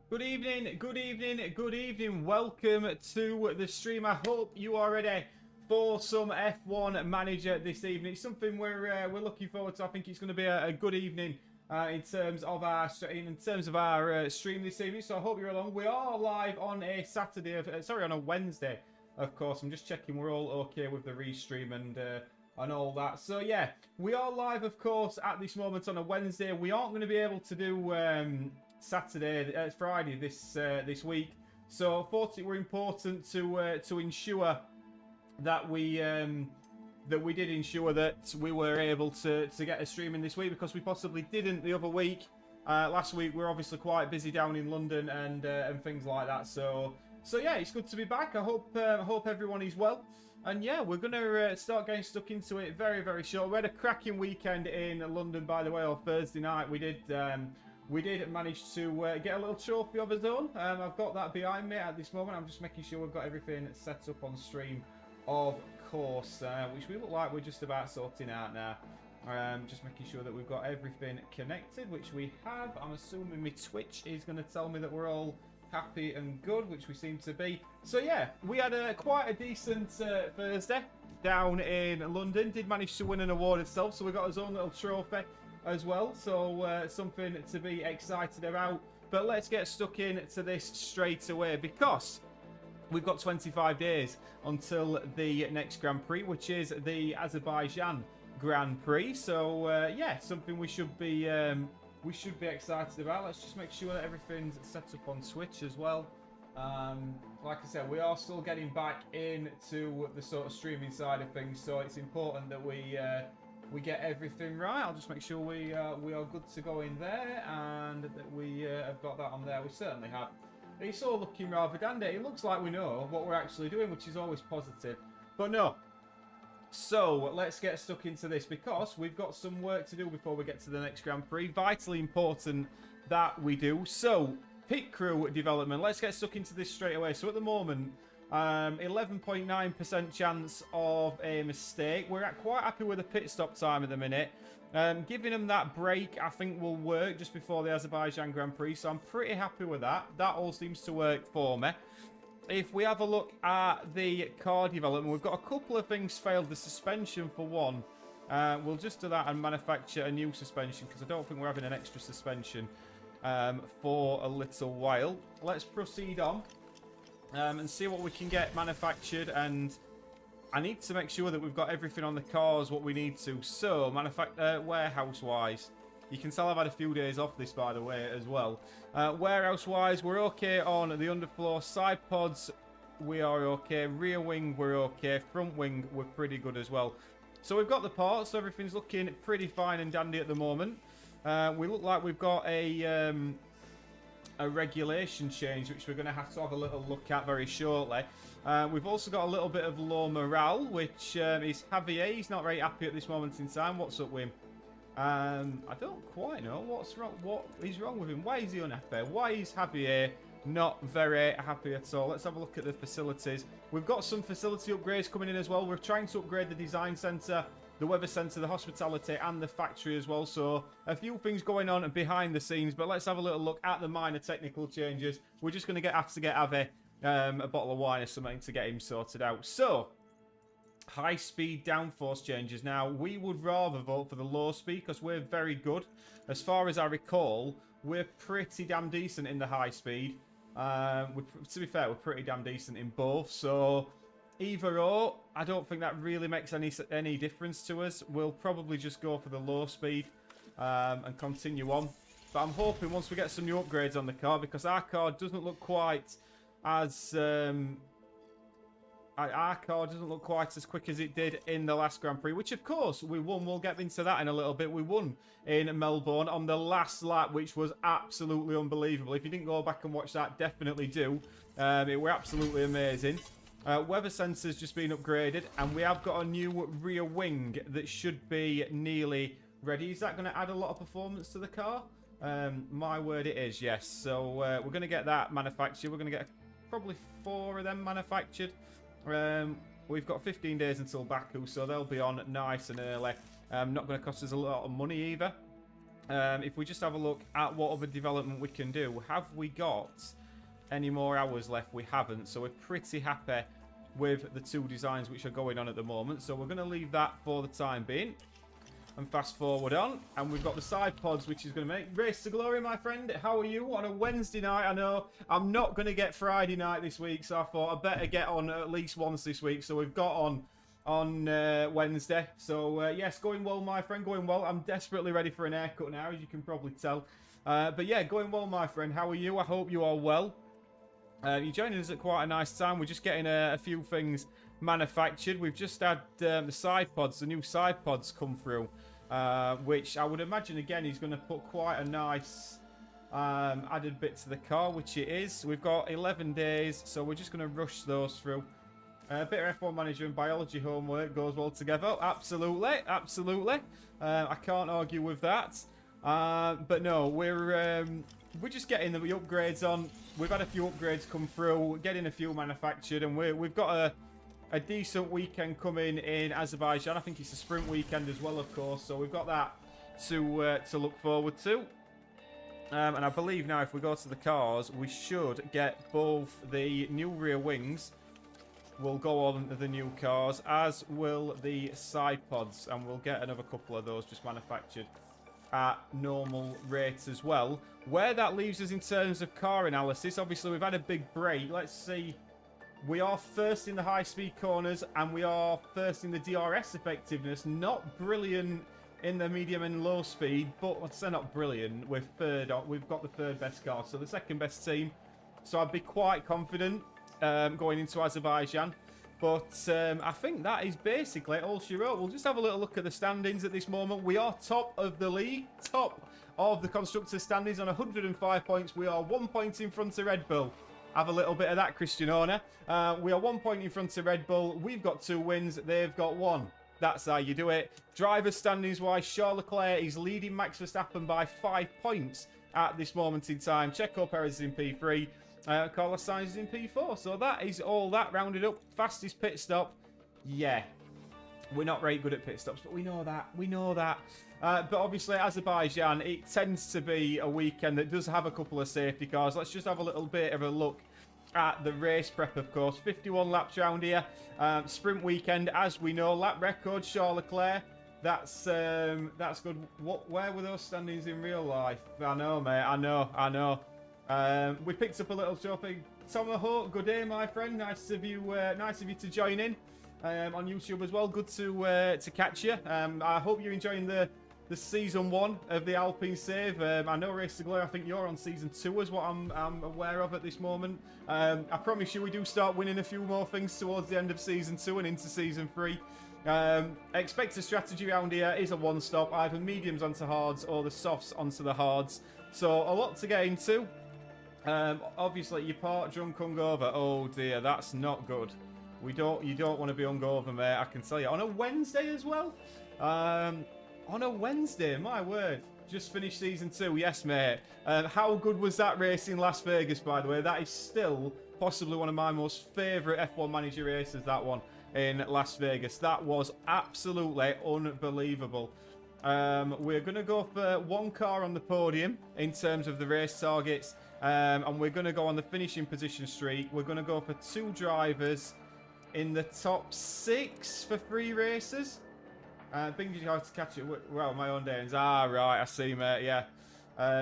Good evening, good evening, good evening. Welcome to the stream. I hope you are ready for some F1 Manager this evening. It's something we're looking forward to. I think it's going to be a good evening in terms of our stream this evening. So I hope you're along. We are live on a on a Wednesday. Of course, I'm just checking we're all okay with the restream and all that. So yeah, we are live, of course, at this moment on a Wednesday. We aren't going to be able to do Friday this week. So I thought it were important to ensure that we did ensure that we were able to get a stream in this week, because we possibly didn't the other week. Last week we were obviously quite busy down in London and things like that. So yeah, it's good to be back. I hope everyone is well. And yeah, we're going to start getting stuck into it very, very short. We had a cracking weekend in London, by the way, on Thursday night. We did manage to get a little trophy of his own. I've got that behind me at this moment. I'm just making sure we've got everything set up on stream, of course, which we look like we're just about sorting out now. Just making sure that we've got everything connected, which we have. I'm assuming my Twitch is going to tell me that we're all happy and good, which we seem to be. So yeah, we had quite a decent Thursday down in London. Did manage to win an award itself, so we got his own little trophy as well. So something to be excited about. But let's get stuck into this straight away, because we've got 25 days until the next Grand Prix, which is the Azerbaijan Grand Prix. So yeah, something we should be excited about. Let's just make sure that everything's set up on Switch as well. Like I said, we are still getting back into the sort of streaming side of things, so it's important that we get everything right. I'll just make sure we are good to go in there, and that we have got that on there. We certainly have. It's all looking rather dandy. It looks like we know what we're actually doing, which is always positive. But no. So let's get stuck into this, because we've got some work to do before we get to the next Grand Prix. Vitally important that we do. So, pit crew development. Let's get stuck into this straight away. So at the moment, 11.9% chance of a mistake. We're quite happy with the pit stop time at the minute. Giving them that break, I think, will work just before the Azerbaijan Grand Prix. So I'm pretty happy with that. That all seems to work for me. If we have a look at the car development, we've got a couple of things failed. The suspension, for one. We'll just do that and manufacture a new suspension, because I don't think we're having an extra suspension for a little while. Let's proceed on and see what we can get manufactured. And I need to make sure that we've got everything on the cars what we need to. So, warehouse-wise, you can tell I've had a few days off this, by the way, as well. Warehouse-wise, we're okay on the underfloor. Side pods, we are okay. Rear wing, we're okay. Front wing, we're pretty good as well. So we've got the parts, so everything's looking pretty fine and dandy at the moment. We look like we've got a regulation change, which we're going to have a little look at very shortly. We've also got a little bit of low morale, which is Javier. He's not very happy at this moment in time. What's up with him? I don't quite know what's wrong. What is wrong with him? Why is he unhappy? Why is Javier not very happy at all? Let's have a look at the facilities. We've got some facility upgrades coming in as well. We're trying to upgrade the design centre, the weather centre, the hospitality, and the factory as well. So a few things going on behind the scenes. But let's have a little look at the minor technical changes. We're just going to have to get Avi a bottle of wine or something to get him sorted out. So, high-speed downforce changes. Now, we would rather vote for the low speed, because we're very good. As far as I recall, we're pretty damn decent in the high speed. To be fair, we're pretty damn decent in both. So, either or, I don't think that really makes any difference to us. We'll probably just go for the low speed and continue on. But I'm hoping once we get some new upgrades on the car, because our car doesn't look quite as... our car doesn't look quite as quick as it did in the last Grand Prix, which of course we won. We'll get into that in a little bit. We won in Melbourne on the last lap, which was absolutely unbelievable. If you didn't go back and watch that, definitely do. It were absolutely amazing. Weather sensor's just been upgraded, and we have got a new rear wing that should be nearly ready. Is that going to add a lot of performance to the car? My word, it is, yes. So we're going to get that manufactured. We're going to get probably 4 of them manufactured. We've got 15 days until BAKU, so they'll be on nice and early. Not going to cost us a lot of money either. if we just have a look at what other development we can do, have we got any more hours left? We haven't, so we're pretty happy with the 2 designs which are going on at the moment. So we're going to leave that for the time being and fast forward on. And we've got the side pods, which is going to make Race to Glory, my friend. How are you on a Wednesday night? I know I'm not going to get Friday night this week, so I thought I better get on at least once this week. So we've got on Wednesday. So yes, going well, my friend, going well. I'm desperately ready for an haircut now, as you can probably tell. But yeah, going well, my friend. How are you? I hope you are well. You're joining us at quite a nice time. We're just getting a few things manufactured. We've just had the side pods, the new side pods come through, which I would imagine again is going to put quite a nice added bit to the car, which it is. We've got 11 days, so we're just going to rush those through. A bit of F1 Manager and biology homework goes well together. Absolutely, absolutely. I can't argue with that. But no, we're just getting the upgrades on. We've had a few upgrades come through, getting a few manufactured, and we've got a decent weekend coming in Azerbaijan. I think it's a sprint weekend as well, of course. So we've got that to look forward to. And I believe now if we go to the cars, we should get both the new rear wings will go on the new cars, as will the side pods, and we'll get another couple of those just manufactured at normal rates as well. Where that leaves us in terms of car analysis, obviously we've had a big break. Let's see. We are first in the high-speed corners, and we are first in the DRS effectiveness. Not brilliant in the medium and low speed, but let's say not brilliant. We're third. We've got the third best car, so the second best team. So I'd be quite confident going into Azerbaijan. But I think that is basically all she wrote. We'll just have a little look at the standings at this moment. We are top of the league, top of the constructors' standings on 105 points. We are 1 point in front of Red Bull. Have a little bit of that, Christian Horner. We are 1 point in front of Red Bull. We've got 2 wins. They've got 1. That's how you do it. Driver standings-wise, Charles Leclerc is leading Max Verstappen by 5 points at this moment in time. Checo Perez is in P3. Carlos Sainz is in P4. So that is all that rounded up. Fastest pit stop. Yeah. We're not very good at pit stops, but we know that. We know that. But obviously, Azerbaijan, it tends to be a weekend that does have a couple of safety cars. Let's just have a little bit of a look at the race prep, of course. 51 laps round here. Sprint weekend, as we know. Lap record, Charles Leclerc. That's good. Where were those standings in real life? I know, mate. I know. We picked up a little trophy. Tomahawk, good day, my friend. Nice of you to join in on YouTube as well. Good to catch you. I hope you're enjoying the season 1 of the Alpine Save. I know Race to Glory, I think you're on season 2 is what I'm aware of at this moment. I promise you we do start winning a few more things towards the end of season 2 and into season 3. Expect a strategy around here is a one-stop, either mediums onto hards or the softs onto the hards. So a lot to get into. Obviously, you're part drunk hungover. Oh dear, that's not good. You don't want to be hungover, mate. I can tell you. On a Wednesday as well. On a Wednesday, my word. Just finished season 2, yes, mate. How good was that race in Las Vegas, by the way? That is still possibly one of my most favourite F1 Manager races. That one in Las Vegas. That was absolutely unbelievable. We're going to go for 1 car on the podium in terms of the race targets. And we're going to go on the finishing position streak. We're going to go for 2 drivers in the top 6 for 3 races. Bing, did you have to catch it? Well, my own days. Ah, right, I see, mate, yeah.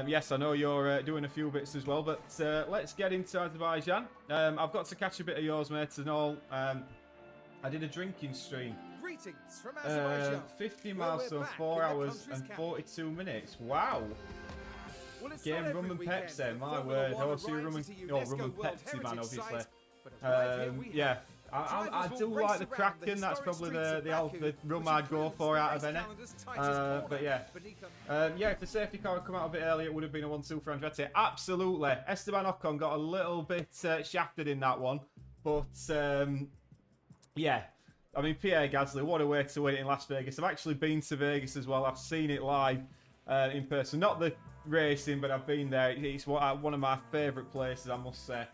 Yes, I know you're doing a few bits as well, but let's get into Azerbaijan. I've got to catch a bit of yours, mate, and all. I did a drinking stream. Greetings from Azerbaijan. 50 milestones, 4 hours and 42 minutes. Wow. Well, Game rum and Pepsi, my word. Oh, so rum and Pepsi, man, obviously. Yeah. I do like the Kraken. That's probably the rum I'd go for out of any. But yeah. Yeah, if the safety car had come out a bit earlier, it would have been a 1-2 for Andretti. Absolutely. Esteban Ocon got a little bit shafted in that one. But, yeah. I mean, Pierre Gasly, what a way to win it in Las Vegas. I've actually been to Vegas as well. I've seen it live in person. Not the racing, but I've been there. It's one of my favourite places, I must say.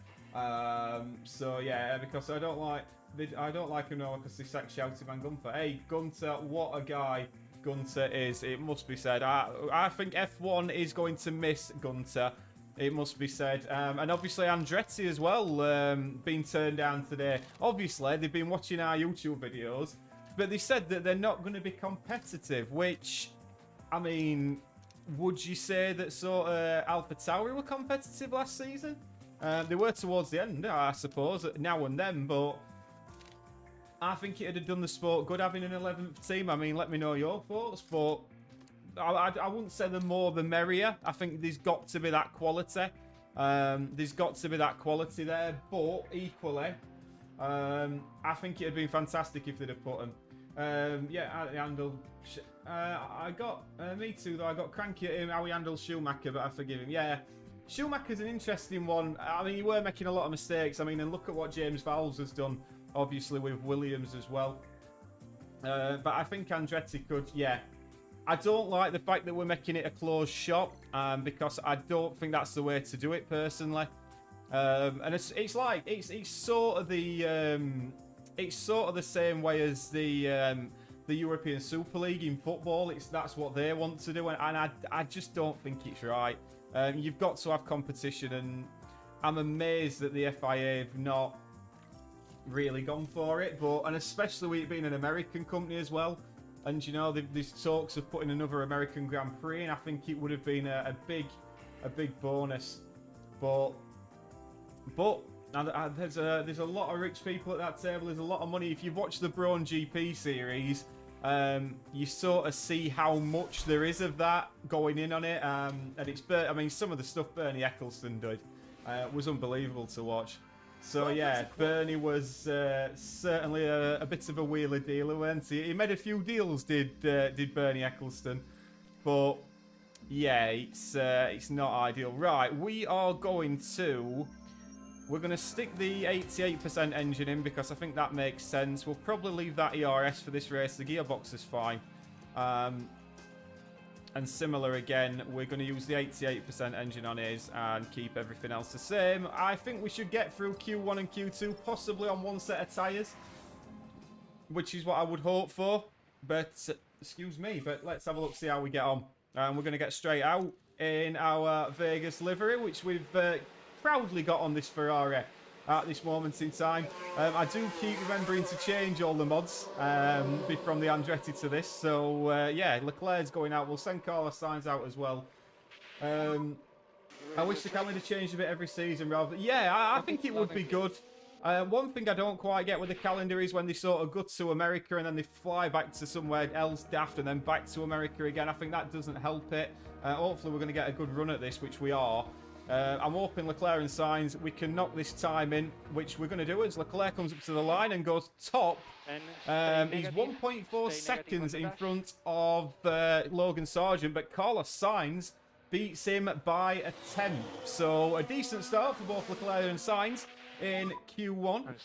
So yeah, because I don't like him now because they sacked Shouty Van Gunter. Hey, Gunter, what a guy! Gunter is, it must be said. I think F1 is going to miss Gunter. It must be said. And obviously Andretti as well, being turned down today. Obviously, they've been watching our YouTube videos, but they said that they're not going to be competitive, which, I mean, would you say that sort of AlphaTauri were competitive last season? They were towards the end, I suppose, now and then, but I think it would have done the sport good having an 11th team. I mean, let me know your thoughts, but I wouldn't say the more the merrier. I think there's got to be that quality. There's got to be that quality there, but equally, I think it would have been fantastic if they'd have put him. Yeah, I handled. I got me too though. I got cranky at him how he handled Schumacher, but I forgive him. Yeah, Schumacher's an interesting one. I mean, you were making a lot of mistakes. I mean, and look at what James Vowles has done, obviously with Williams as well. But I think Andretti could. Yeah, I don't like the fact that we're making it a closed shop, because I don't think that's the way to do it personally. And it's like it's sort of the same way as the European Super League in football. That's what they want to do, and I just don't think it's right. You've got to have competition, and I'm amazed that the FIA have not really gone for it. And especially with it being an American company as well. And you know, there's talks of putting another American Grand Prix, and I think it would have been a big bonus. But there's a lot of rich people at that table. There's a lot of money. If you've watched the Braun GP series, you sort of see how much there is of that going in on it. And it's, I mean, some of the stuff Bernie Ecclestone did was unbelievable to watch. So yeah, Bernie was certainly a bit of a wheeler dealer, weren't he? He made a few deals, did Bernie Ecclestone, but yeah, it's not ideal. Right, we're going to stick the 88% engine in because I think that makes sense. We'll probably leave that ERS for this race. The gearbox is fine. And similar again, we're going to use the 88% engine on his and keep everything else the same. I think we should get through Q1 and Q2, possibly on one set of tyres, which is what I would hope for. But, excuse me, but let's have a look, see how we get on. And we're going to get straight out in our Vegas livery, which we've proudly got on this Ferrari at this moment in time. I do keep remembering to change all the mods from the Andretti to this. So, yeah, Leclerc's going out. We'll send Carlos Sainz out as well. I wish the calendar changed a bit every season rather than... Yeah, I think it would be good. One thing I don't quite get with the calendar is when they sort of go to America and then they fly back to somewhere else daft and then back to America again. I think that doesn't help it. Hopefully we're going to get a good run at this, which we are. I'm hoping Leclerc and Sainz, we can knock this time in, which we're going to do as Leclerc comes up to the line and goes top. He's 1.4 seconds in front of Logan Sargent, but Carlos Sainz beats him by a tenth. So a decent start for both Leclerc and Sainz in Q1.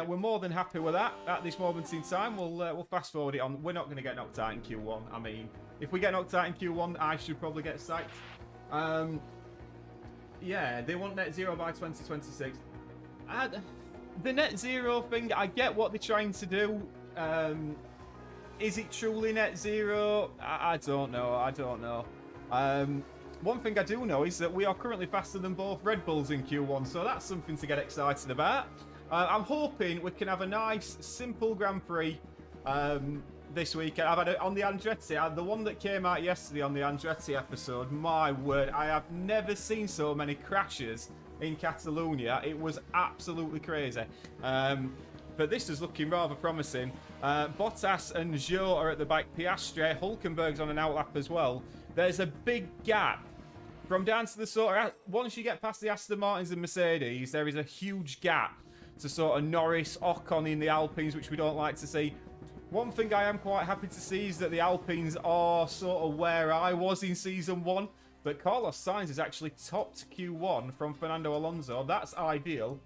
We're more than happy with that at this moment in time. We'll fast forward it on. We're not going to get knocked out in Q1. I mean, if we get knocked out in Q1, I should probably get sacked. Yeah, they want net zero by 2026. The net zero thing, I get what they're trying to do. Is it truly net zero? I don't know. I don't know. One thing I do know is that we are currently faster than both Red Bulls in Q1, so that's something to get excited about. I'm hoping we can have a nice, simple Grand Prix this weekend. I've had it on the Andretti, the one that came out yesterday on the Andretti episode. My word, I have never seen so many crashes in Catalonia. It was absolutely crazy. But this is looking rather promising. Bottas and Zhou are at the back. Piastri, Hulkenberg's on an outlap as well. There's a big gap from down to the sort of... Once you get past the Aston Martins and Mercedes, there is a huge gap to sort of Norris, Ocon in the Alpines, which we don't like to see. One thing I am quite happy to see is that the Alpines are sort of where I was in Season 1. But Carlos Sainz has actually topped Q1 from Fernando Alonso. That's ideal.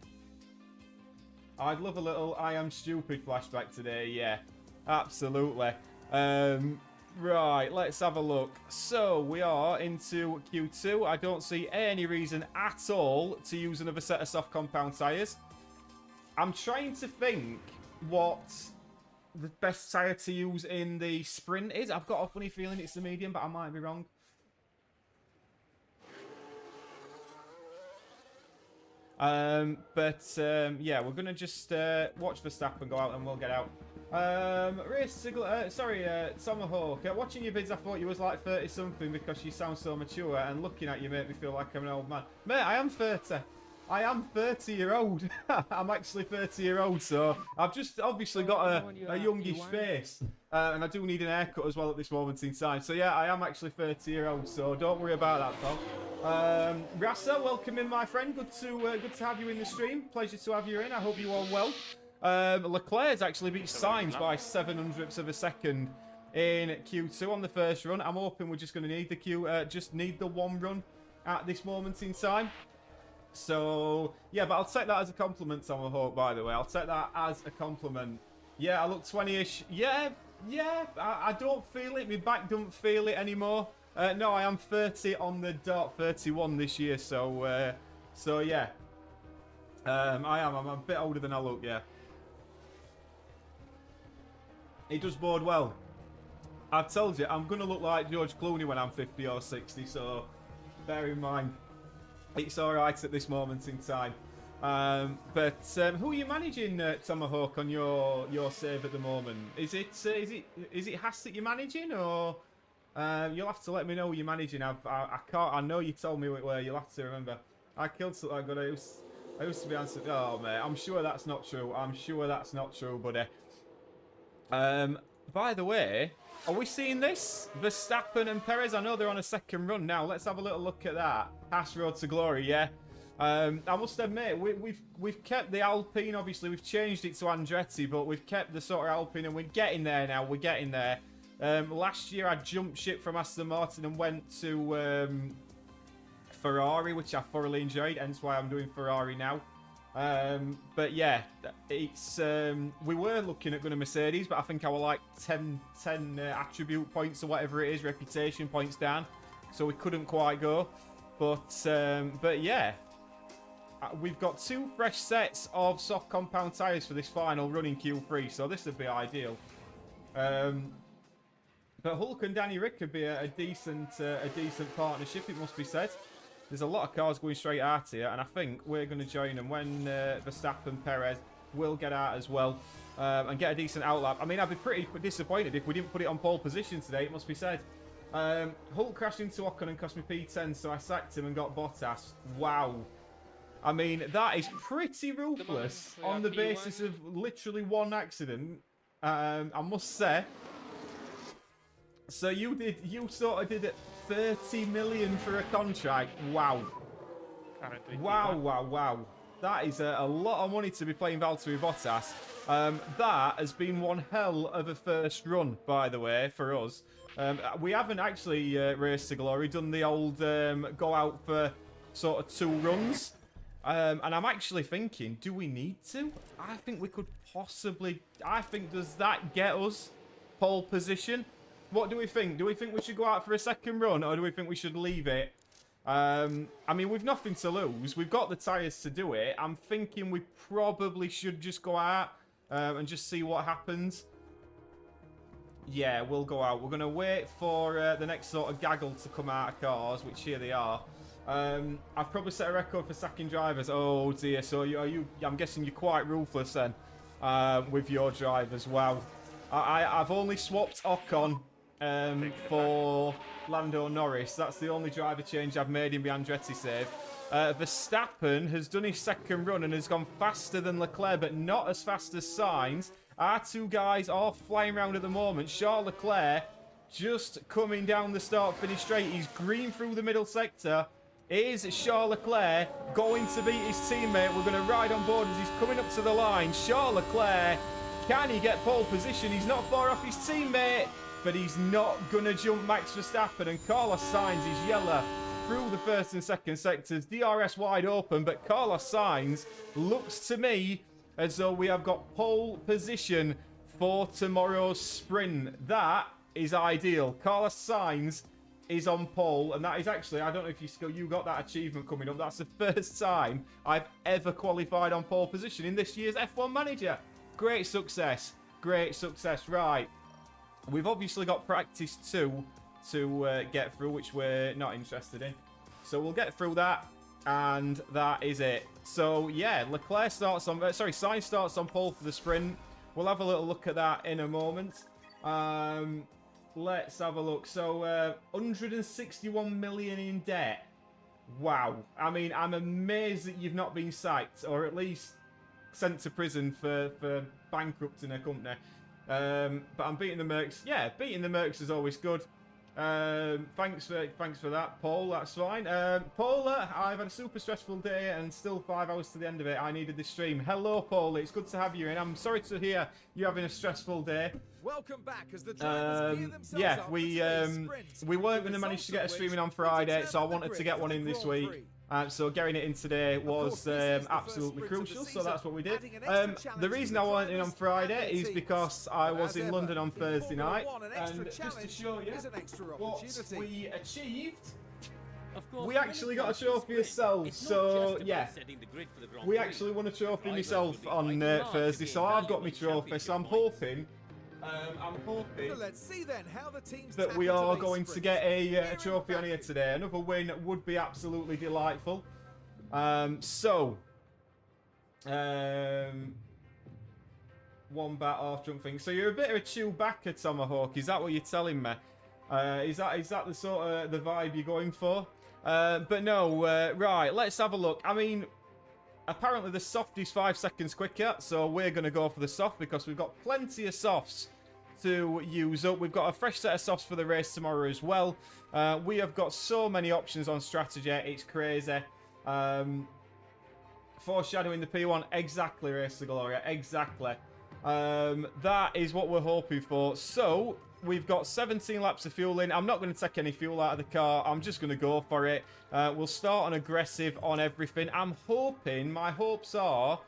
I'd love a little I am stupid flashback today. Yeah, absolutely. Right, let's have a look. So, we are into Q2. I don't see any reason at all to use another set of soft compound tyres. I'm trying to think what the best tyre to use in the sprint is. I've got a funny feeling it's the medium, but I might be wrong. Yeah, we're going to just watch Verstappen go out and we'll get out. Tomahawk, watching your vids, I thought you was like 30-something because you sound so mature, and looking at you made me feel like I'm an old man. Mate, I am 30. I am 30-year-old. I'm actually 30-year-old, so I've just obviously got a youngish face. And I do need an haircut as well at this moment in time. So yeah, I am actually 30-year-old, so don't worry about that, Tom. Rasa, welcome in, my friend. Good to have you in the stream. Pleasure to have you in. I hope you're all well. Leclerc's actually beat Sainz by 700ths of a second in Q2 on the first run. I'm hoping we're just going to need the one run at this moment in time. So, yeah, but I'll take that as a compliment, Tomahawk, by the way. I'll take that as a compliment. Yeah, I look 20-ish. Yeah, I don't feel it. My back don't feel it anymore. No, I am 30 on the dot, 31 this year. So yeah. I am. I'm a bit older than I look, yeah. It does bode well. I've told you, I'm going to look like George Clooney when I'm 50 or 60, so bear in mind. It's alright at this moment in time. Who are you managing, Tomahawk, on your save at the moment? Is it Haas that you're managing, or you'll have to let me know who you're managing. I can't. I know you told me where. You'll have to remember. I killed something. I used to be answered. Oh mate, I'm sure that's not true. I'm sure that's not true, buddy. By the way, are we seeing this? Verstappen and Perez. I know they're on a second run now. Let's have a little look at that. Haas Road to Glory, yeah. I must admit, we've kept the Alpine. Obviously, we've changed it to Andretti, but we've kept the sort of Alpine, and we're getting there now. We're getting there. Last year, I jumped ship from Aston Martin and went to Ferrari, which I thoroughly enjoyed. Hence why I'm doing Ferrari now. But yeah, it's we were looking at going to Mercedes, but I think I were like 10 attribute points or whatever it is, reputation points down, so we couldn't quite go. But yeah, we've got 2 fresh sets of soft compound tyres for this final run in Q3, so this would be ideal. But Hulk and Danny Rick could be a decent partnership, it must be said. There's a lot of cars going straight out here, and I think we're going to join them when Verstappen, Perez will get out as well and get a decent outlap. I mean, I'd be pretty disappointed if we didn't put it on pole position today, it must be said. Hulk crashed into Ocon and cost me P10, so I sacked him and got Bottas. Wow. I mean, that is pretty ruthless on the basis of literally one accident, I must say. So you sort of did it. 30 million for a contract. Wow. Wow. That is a lot of money to be playing Valtteri Bottas. That has been one hell of a first run, by the way, for us. We haven't actually raced to glory, done the old go out for sort of 2 runs. And I'm actually thinking, do we need to? I think we could possibly. I think, does that get us pole position? What do we think? Do we think we should go out for a second run, or do we think we should leave it? I mean, we've nothing to lose. We've got the tyres to do it. I'm thinking we probably should just go out and just see what happens. Yeah, we'll go out. We're going to wait for the next sort of gaggle to come out of cars, which here they are. I've probably set a record for sacking drivers. Oh, dear. So I'm guessing you're quite ruthless then with your drivers. Wow. I've only swapped Ocon for Lando Norris. That's the only driver change I've made in the Andretti save. Verstappen has done his second run and has gone faster than Leclerc, but not as fast as Sainz. Our 2 guys are flying around at the moment. Charles Leclerc just coming down the start-finish straight. He's green through the middle sector. Is Charles Leclerc going to beat his teammate? We're going to ride on board as he's coming up to the line. Charles Leclerc, can he get pole position? He's not far off his teammate, but he's not going to jump Max Verstappen, and Carlos Sainz is yellow through the first and second sectors. DRS wide open, but Carlos Sainz looks to me as though we have got pole position for tomorrow's sprint. That is ideal. Carlos Sainz is on pole, and that is actually, I don't know if you got that achievement coming up. That's the first time I've ever qualified on pole position in this year's F1 Manager. Great success. great success. Right, we've obviously got practice 2 to get through, which we're not interested in. So we'll get through that, and that is it. So yeah, Leclerc starts on, Sainz starts on pole for the sprint. We'll have a little look at that in a moment. Let's have a look. So 161 million in debt. Wow. I mean, I'm amazed that you've not been sacked, or at least sent to prison for bankrupting a company. But I'm beating the Mercs. Yeah, beating the Mercs is always good. Thanks for that, Paul. That's fine. Paula, I've had a super stressful day and still 5 hours to the end of it. I needed this stream. Hello, Paula. It's good to have you, and I'm sorry to hear you having a stressful day. Welcome back as the drivers gear themselves yeah, up for today's sprint. we weren't going to manage to get a streaming on Friday, so I wanted to get one in this week. So getting it in today was absolutely crucial, so that's what we did. The reason I wasn't in on Friday is because I was in London on Thursday night, and just to show you what we achieved, we actually got a trophy ourselves. So yeah, we actually won a trophy myself on Thursday, so I've got my trophy, so I'm hoping that we are going to get a trophy on here today. Another win would be absolutely delightful. One bat half jump thing. So you're a bit of a Chewbacca, Tomahawk. Is that what you're telling me? Is that the sort of the vibe you're going for? But no. Right. Let's have a look. I mean, apparently the soft is 5 seconds quicker, so we're going to go for the soft because we've got plenty of softs to use up. We've got a fresh set of softs for the race tomorrow as well. We have got so many options on strategy, it's crazy. Foreshadowing the P1, exactly, Race to Gloria, exactly. That is what we're hoping for. So we've got 17 laps of fuel in. I'm not going to take any fuel out of the car. I'm just going to go for it. We'll start on aggressive on everything. I'm hoping, my hopes are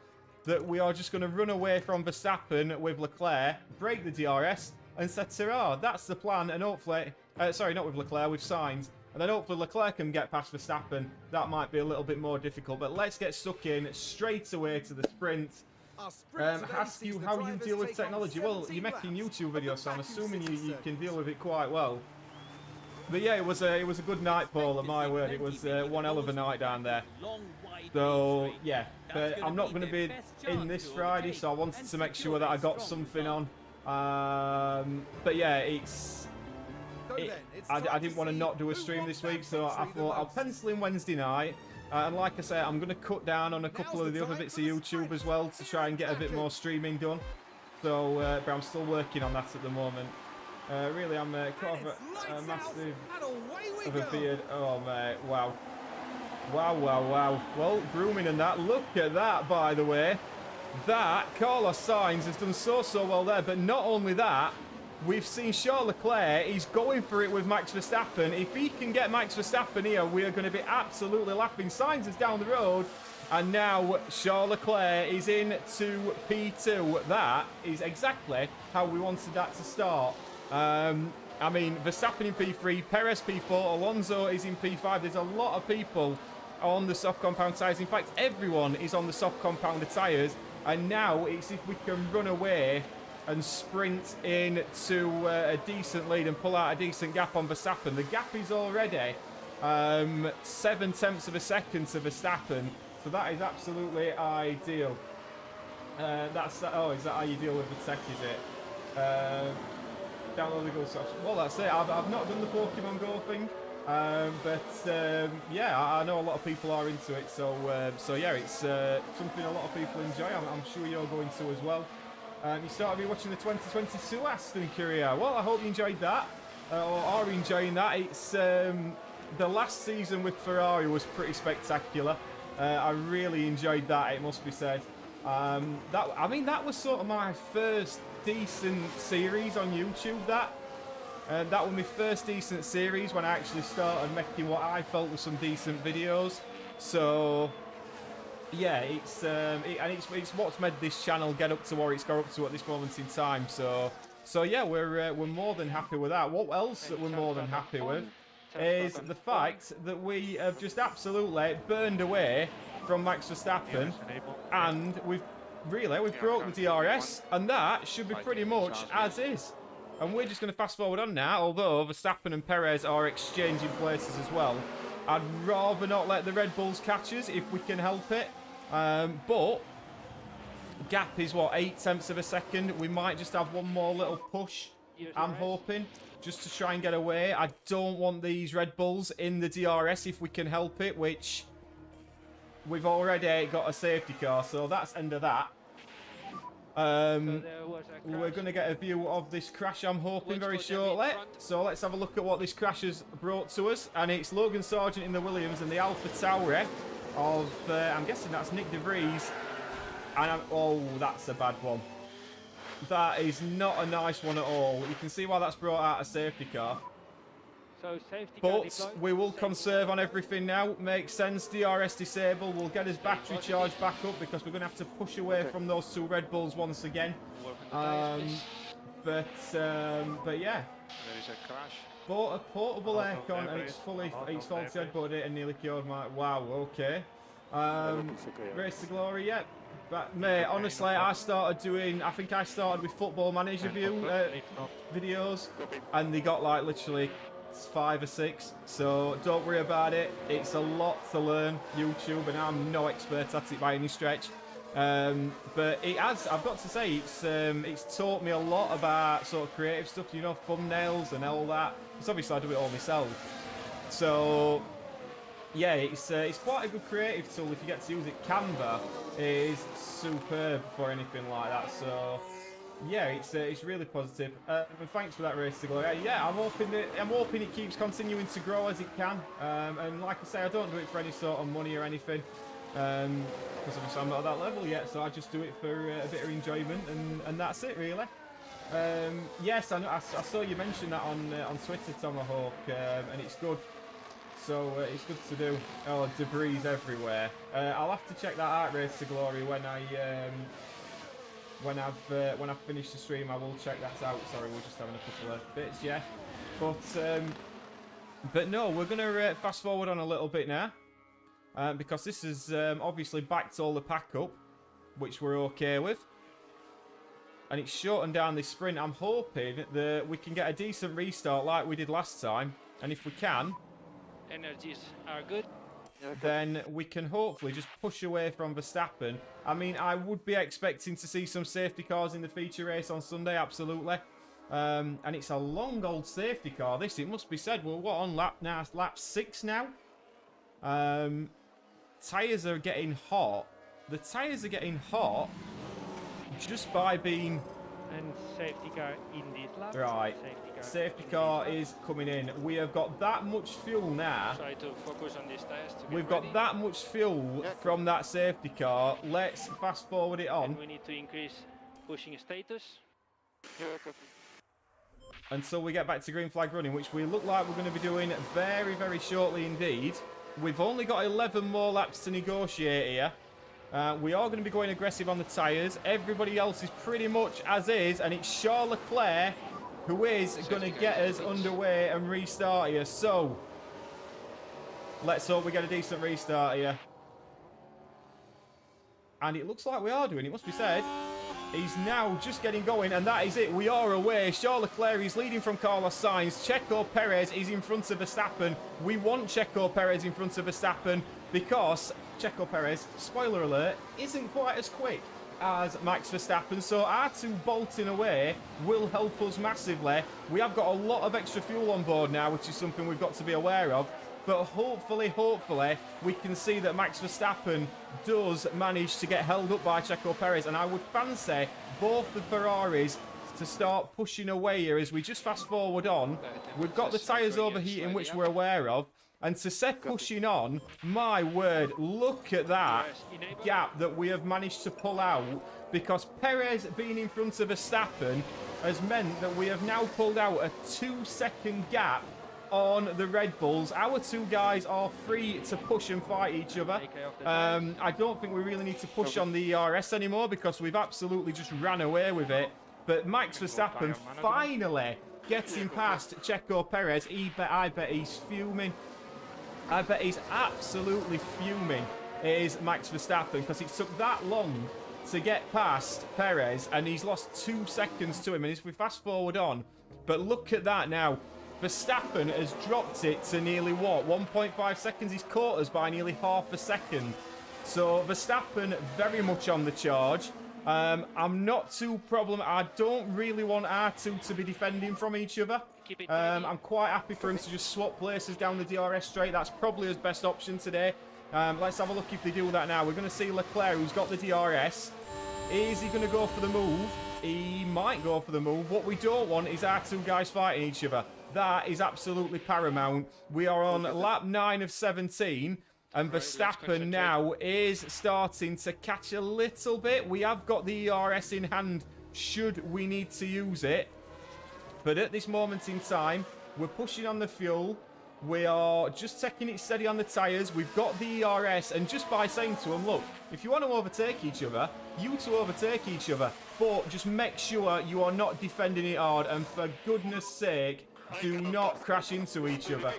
that we are just going to run away from Verstappen with Leclerc, break the DRS, and set hurrah. That's the plan, and hopefully... sorry, not with Leclerc, with Sainz. And then hopefully Leclerc can get past Verstappen. That might be a little bit more difficult, but let's get stuck in straight away to the sprint. Ask you how you deal with technology. Well, you're making YouTube videos, so I'm assuming you can deal with it quite well. But yeah, it was a good night, Paul, at my word. It was one hell of a night down there. So yeah, but I'm not going to be in this Friday, so I wanted to make sure that I got something on. But yeah, I didn't want to not do a stream this week, so I thought I'll pencil in Wednesday night. And like I say, I'm going to cut down on a couple of the other bits of YouTube as well to try and get a bit more streaming done. So, but I'm still working on that at the moment. Really, I'm quite a massive of a beard. Oh, mate, wow. Wow. Well, grooming and that. Look at that, by the way. That, Carlos Sainz has done so well there. But not only that, we've seen Charles Leclerc. He's going for it with Max Verstappen. If he can get Max Verstappen here, we are going to be absolutely laughing. Sainz is down the road. And now Charles Leclerc is into P2. That is exactly how we wanted that to start. I mean, Verstappen in P3, Perez P4, Alonso is in P5. There's a lot of people on the soft compound tyres. In fact, everyone is on the soft compounder tyres. And now it's if we can run away and sprint into a decent lead and pull out a decent gap on Verstappen. The gap is already 0.7 of a second to Verstappen. So that is absolutely ideal. Is that how you deal with the tech, is it? Download the Go soft. Well, that's it. I've not done the Pokemon Go thing. Yeah, I know a lot of people are into it. So yeah, it's something a lot of people enjoy. I'm sure you're going to as well. You started watching the 2022 Aston Courier. Well, I hope you enjoyed that, or are enjoying that. It's the last season with Ferrari was pretty spectacular. I really enjoyed that, it must be said. That was sort of my first decent series on YouTube. That was my first decent series when I actually started making what I felt were some decent videos. So yeah, it's what's made this channel get up to where it's got up to at this moment in time. So yeah, we're more than happy with that. What else that we're more than happy with is the fact that we have just absolutely burned away from Max Verstappen, and we've really, we've broke the DRS, and that should be pretty much as is. And we're just going to fast forward on now, although Verstappen and Perez are exchanging places as well. I'd rather not let the Red Bulls catch us if we can help it. But gap is, what, 0.8 of a second. We might just have one more little push, I'm hoping, just to try and get away. I don't want these Red Bulls in the DRS if we can help it, which we've already got a safety car, so that's end of that. We're going to get a view of this crash, I'm hoping, very shortly. So let's have a look at what this crash has brought to us. And it's Logan Sargent in the Williams and the Alpha Tauri of, I'm guessing that's Nick De Vries. And oh, that's a bad one. That is not a nice one at all. You can see why that's brought out a safety car. So safety but we will conserve on everything now. Makes sense. DRS disable. We'll get his battery charge back up because we're going to have to push away from those two Red Bulls once again. But yeah. There is a crash. Bought a portable aircon and it's faulty headbutted it and nearly killed my. Wow. Okay. Race to glory. Yeah. But mate, honestly, I think I started with Football Manager videos, and they got like literally 5 or 6, so don't worry about it. It's a lot to learn YouTube, and I'm no expert at it by any stretch. But it has, I've got to say, it's taught me a lot about sort of creative stuff, you know, thumbnails and all that. Because obviously I do it all myself. So yeah, it's quite a good creative tool if you get to use it. Canva is superb for anything like that. So yeah, it's really positive. And thanks for that, Race to Glory. Yeah, I'm hoping it keeps continuing to grow as it can. And like I say, I don't do it for any sort of money or anything, because obviously I'm not at that level yet. So I just do it for a bit of enjoyment, and that's it really. Yes, I saw you mention that on Twitter, Tomahawk, and it's good. So it's good to do. Oh, debris everywhere. I'll have to check that out, Race to Glory, when I've finished the stream. I will check that out. Sorry, we're just having a couple of bits, yeah. But no, we're gonna fast forward on a little bit now, because this is obviously backed all the pack up, which we're okay with, and it's shortened down this sprint. I'm hoping that we can get a decent restart like we did last time, and if we can, energies are good, then we can hopefully just push away from Verstappen. I mean, I would be expecting to see some safety cars in the feature race on Sunday, absolutely. And it's a long old safety car, this, it must be said. Well, what, on lap 6 now? Tyres are getting hot. The tyres are getting hot just by being... And safety car in this lap. Right, safety car is coming in. We have got that much fuel now. Try to focus on these tires to We've got that much fuel from that safety car. Let's fast forward it on. And we need to increase pushing status. Until we get back to green flag running, which we look like we're going to be doing very, very shortly indeed. We've only got 11 more laps to negotiate here. We are going to be going aggressive on the tyres. Everybody else is pretty much as is, and it's Charles Leclerc who is going to get us underway and restart here. So, let's hope we get a decent restart here. And it looks like we are doing, it must be said. He's now just getting going, and that is it. We are away. Charles Leclerc is leading from Carlos Sainz. Checo Perez is in front of Verstappen. We want Checo Perez in front of Verstappen because Checo Perez, spoiler alert, isn't quite as quick as Max Verstappen. So our two bolting away will help us massively. We have got a lot of extra fuel on board now, which is something we've got to be aware of. But hopefully, we can see that Max Verstappen does manage to get held up by Checo Perez. And I would fancy both the Ferraris to start pushing away here as we just fast forward on. We've got the tyres overheating, which we're aware of. And to set pushing on, my word, look at that gap that we have managed to pull out. Because Perez being in front of Verstappen has meant that we have now pulled out a 2-second gap on the Red Bulls. Our two guys are free to push and fight each other. I don't think we really need to push on the ERS anymore because we've absolutely just ran away with it. But Max Verstappen finally getting past Checo Perez. I bet he's fuming. I bet he's absolutely fuming, is Max Verstappen, because it took that long to get past Perez, and he's lost 2 seconds to him. And if we fast forward on, but look at that now. Verstappen has dropped it to nearly what? 1.5 seconds. He's caught us by nearly half a second. So Verstappen very much on the charge. I'm not too I don't really want R2 to be defending from each other. I'm quite happy for him to just swap places down the DRS straight. That's probably his best option today. Let's have a look if they do that now. We're going to see Leclerc, who's got the DRS. Is he going to go for the move? He might go for the move. What we don't want is our 2 guys fighting each other. That is absolutely paramount. We are on lap 9 of 17. And Verstappen now is starting to catch a little bit. We have got the ERS in hand should we need to use it. But at this moment in time, we're pushing on the fuel. We are just taking it steady on the tyres. We've got the ERS. And just by saying to them, look, if you want to overtake each other, you two overtake each other. But just make sure you are not defending it hard. And for goodness sake, do not crash into each other.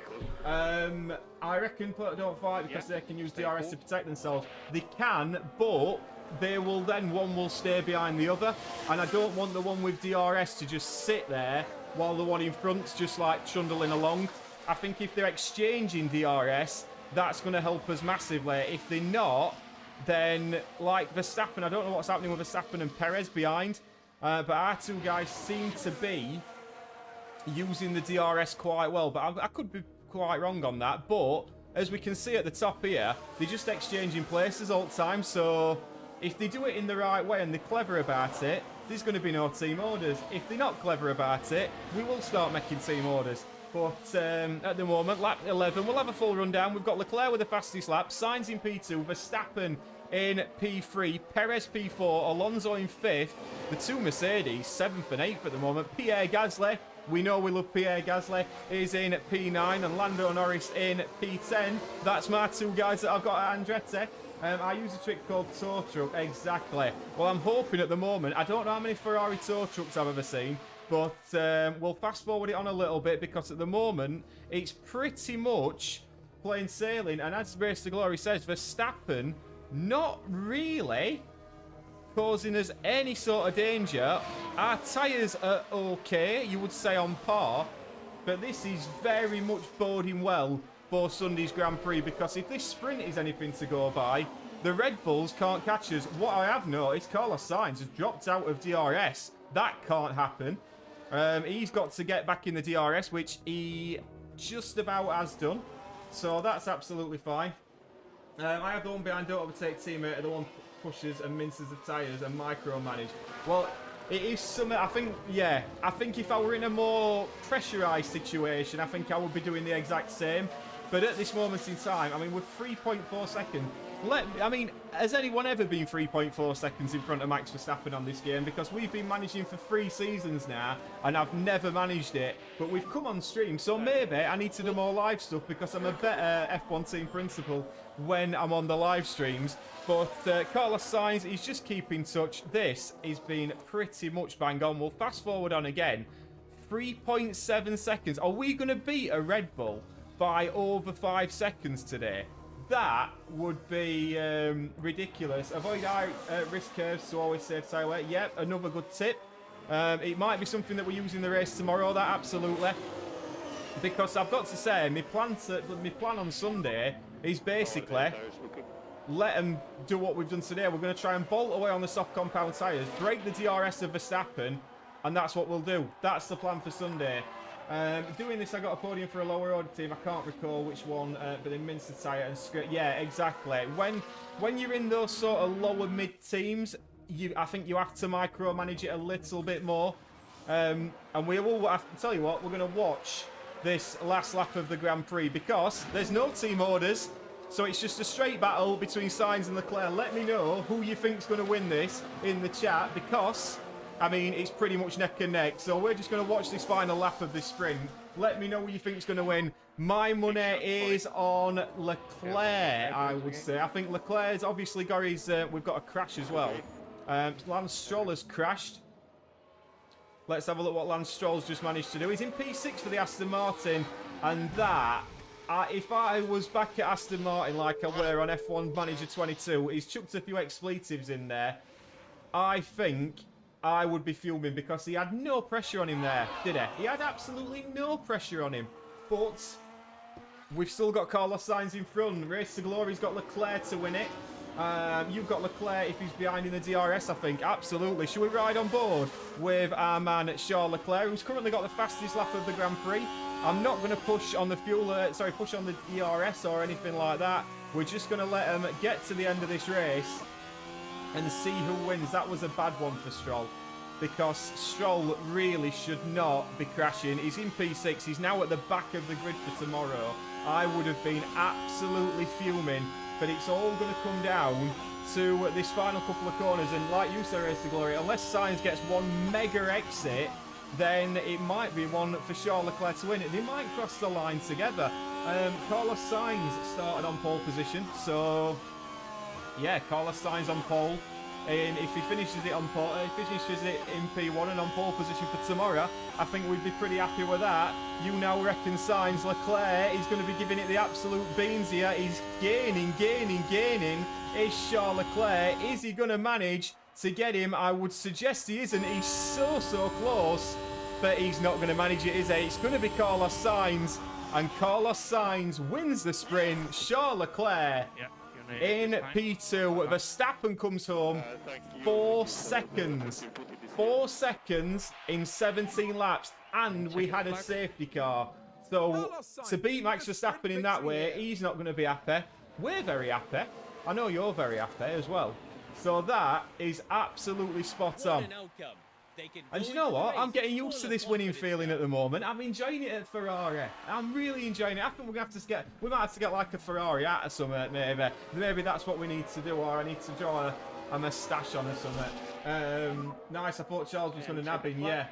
I reckon don't fight because they can use DRS to protect themselves. They can, but they will then, one will stay behind the other. And I don't want the one with DRS to just sit there while the one in front's just like trundling along. I think if they're exchanging DRS, that's going to help us massively. If they're not, then like Verstappen, I don't know what's happening with Verstappen and Perez behind. But our 2 guys seem to be using the DRS quite well, but I could be quite wrong on that. But as we can see at the top here, they're just exchanging places all the time. So if they do it in the right way and they're clever about it, there's going to be no team orders. If they're not clever about it, we will start making team orders. But at the moment, lap 11, we'll have a full rundown. We've got Leclerc with the fastest lap, Sainz in P2, Verstappen in P3, Perez P4, Alonso in 5th, the 2 Mercedes, 7th and 8th at the moment, Pierre Gasly. We know we love Pierre Gasly. Is in P9 and Lando Norris in P10. That's my 2 guys that I've got at Andretti. I use a trick called tow truck. Exactly. Well, I'm hoping at the moment. I don't know how many Ferrari tow trucks I've ever seen. But we'll fast forward it on a little bit because at the moment it's pretty much plain sailing. And as Race to Glory says, Verstappen not really causing us any sort of danger. Our tyres are okay, you would say on par. But this is very much boding well for Sunday's Grand Prix because if this sprint is anything to go by, the Red Bulls can't catch us. What I have noticed, Carlos Sainz has dropped out of DRS. That can't happen. He's got to get back in the DRS, which he just about has done. So that's absolutely fine. I have the one behind don't overtake teammate, the one pushes and minces the tyres and micromanage. Well, it is something, I think, yeah. I think if I were in a more pressurised situation, I think I would be doing the exact same. But at this moment in time, I mean, with 3.4 seconds, has anyone ever been 3.4 seconds in front of Max Verstappen on this game? Because we've been managing for 3 seasons now, and I've never managed it. But we've come on stream, so maybe I need to do more live stuff because I'm a better F1 team principal when I'm on the live streams. But Carlos Sainz, he's just keeping touch. This has been pretty much bang on. We'll fast forward on again. 3.7 seconds. Are we going to beat a Red Bull by over 5 seconds today? That would be ridiculous. Avoid high risk curves to always save tyre wear. Yep, another good tip. It might be something that we use in the race tomorrow, that absolutely. Because I've got to say, my plan on Sunday is basically let them do what we've done today. We're going to try and bolt away on the soft compound tyres, break the DRS of Verstappen, and that's what we'll do. That's the plan for Sunday. Doing this, I got a podium for a lower order team. I can't recall which one, but they minced the tyre and scraped. Yeah, exactly. When you're in those sort of lower mid teams, I think you have to micromanage it a little bit more. And we will. I tell you what, we're going to watch this last lap of the Grand Prix because there's no team orders, so it's just a straight battle between Sainz and Leclerc. Let me know who you think's going to win this in the chat because, I mean, it's pretty much neck and neck. So we're just going to watch this final lap of this sprint. Let me know who you think's going to win. My money is on Leclerc, I would say. I think Leclerc's obviously got his... we've got a crash as well. Lance Stroll has crashed. Let's have a look what Lance Stroll's just managed to do. He's in P6 for the Aston Martin. And that... if I was back at Aston Martin like I were on F1 Manager 22, he's chucked a few expletives in there. I think I would be fuming because he had no pressure on him there, did he? He had absolutely no pressure on him. But we've still got Carlos Sainz in front. Race to Glory's got Leclerc to win it. You've got Leclerc if he's behind in the DRS, I think. Absolutely. Should we ride on board with our man Charles Leclerc, who's currently got the fastest lap of the Grand Prix? I'm not going to push on the push on the DRS or anything like that. We're just going to let him get to the end of this race and see who wins. That was a bad one for Stroll, because Stroll really should not be crashing. He's in P6. He's now at the back of the grid for tomorrow. I would have been absolutely fuming, but it's all going to come down to this final couple of corners. And like you said, Race to Glory, unless Sainz gets one mega exit, then it might be one for Charles Leclerc to win it. They might cross the line together. Carlos Sainz started on pole position, so yeah, Carlos Sainz on pole. And if he finishes it on pole, finishes it in P1 and on pole position for tomorrow, I think we'd be pretty happy with that. You now reckon Sainz Leclerc is going to be giving it the absolute beans here. He's gaining. Is Charles Leclerc? Is he going to manage to get him? I would suggest he isn't. He's so close, but he's not going to manage it, is he? It's going to be Carlos Sainz, and Carlos Sainz wins the sprint. Charles Leclerc in P2. Verstappen comes home 4 seconds. 4 seconds in 17 laps, and we had a safety car. So to beat Max Verstappen in that way, he's not going to be happy. We're very happy. I know you're very happy as well. So that is absolutely spot on. And you know what? I'm getting used to this winning feeling at the moment. I'm enjoying it at Ferrari. I'm really enjoying it. I think we might have to get like a Ferrari out or something, maybe. Maybe that's what we need to do, or I need to draw a moustache on or something. Nice. I thought Charles was going to nab him, yeah,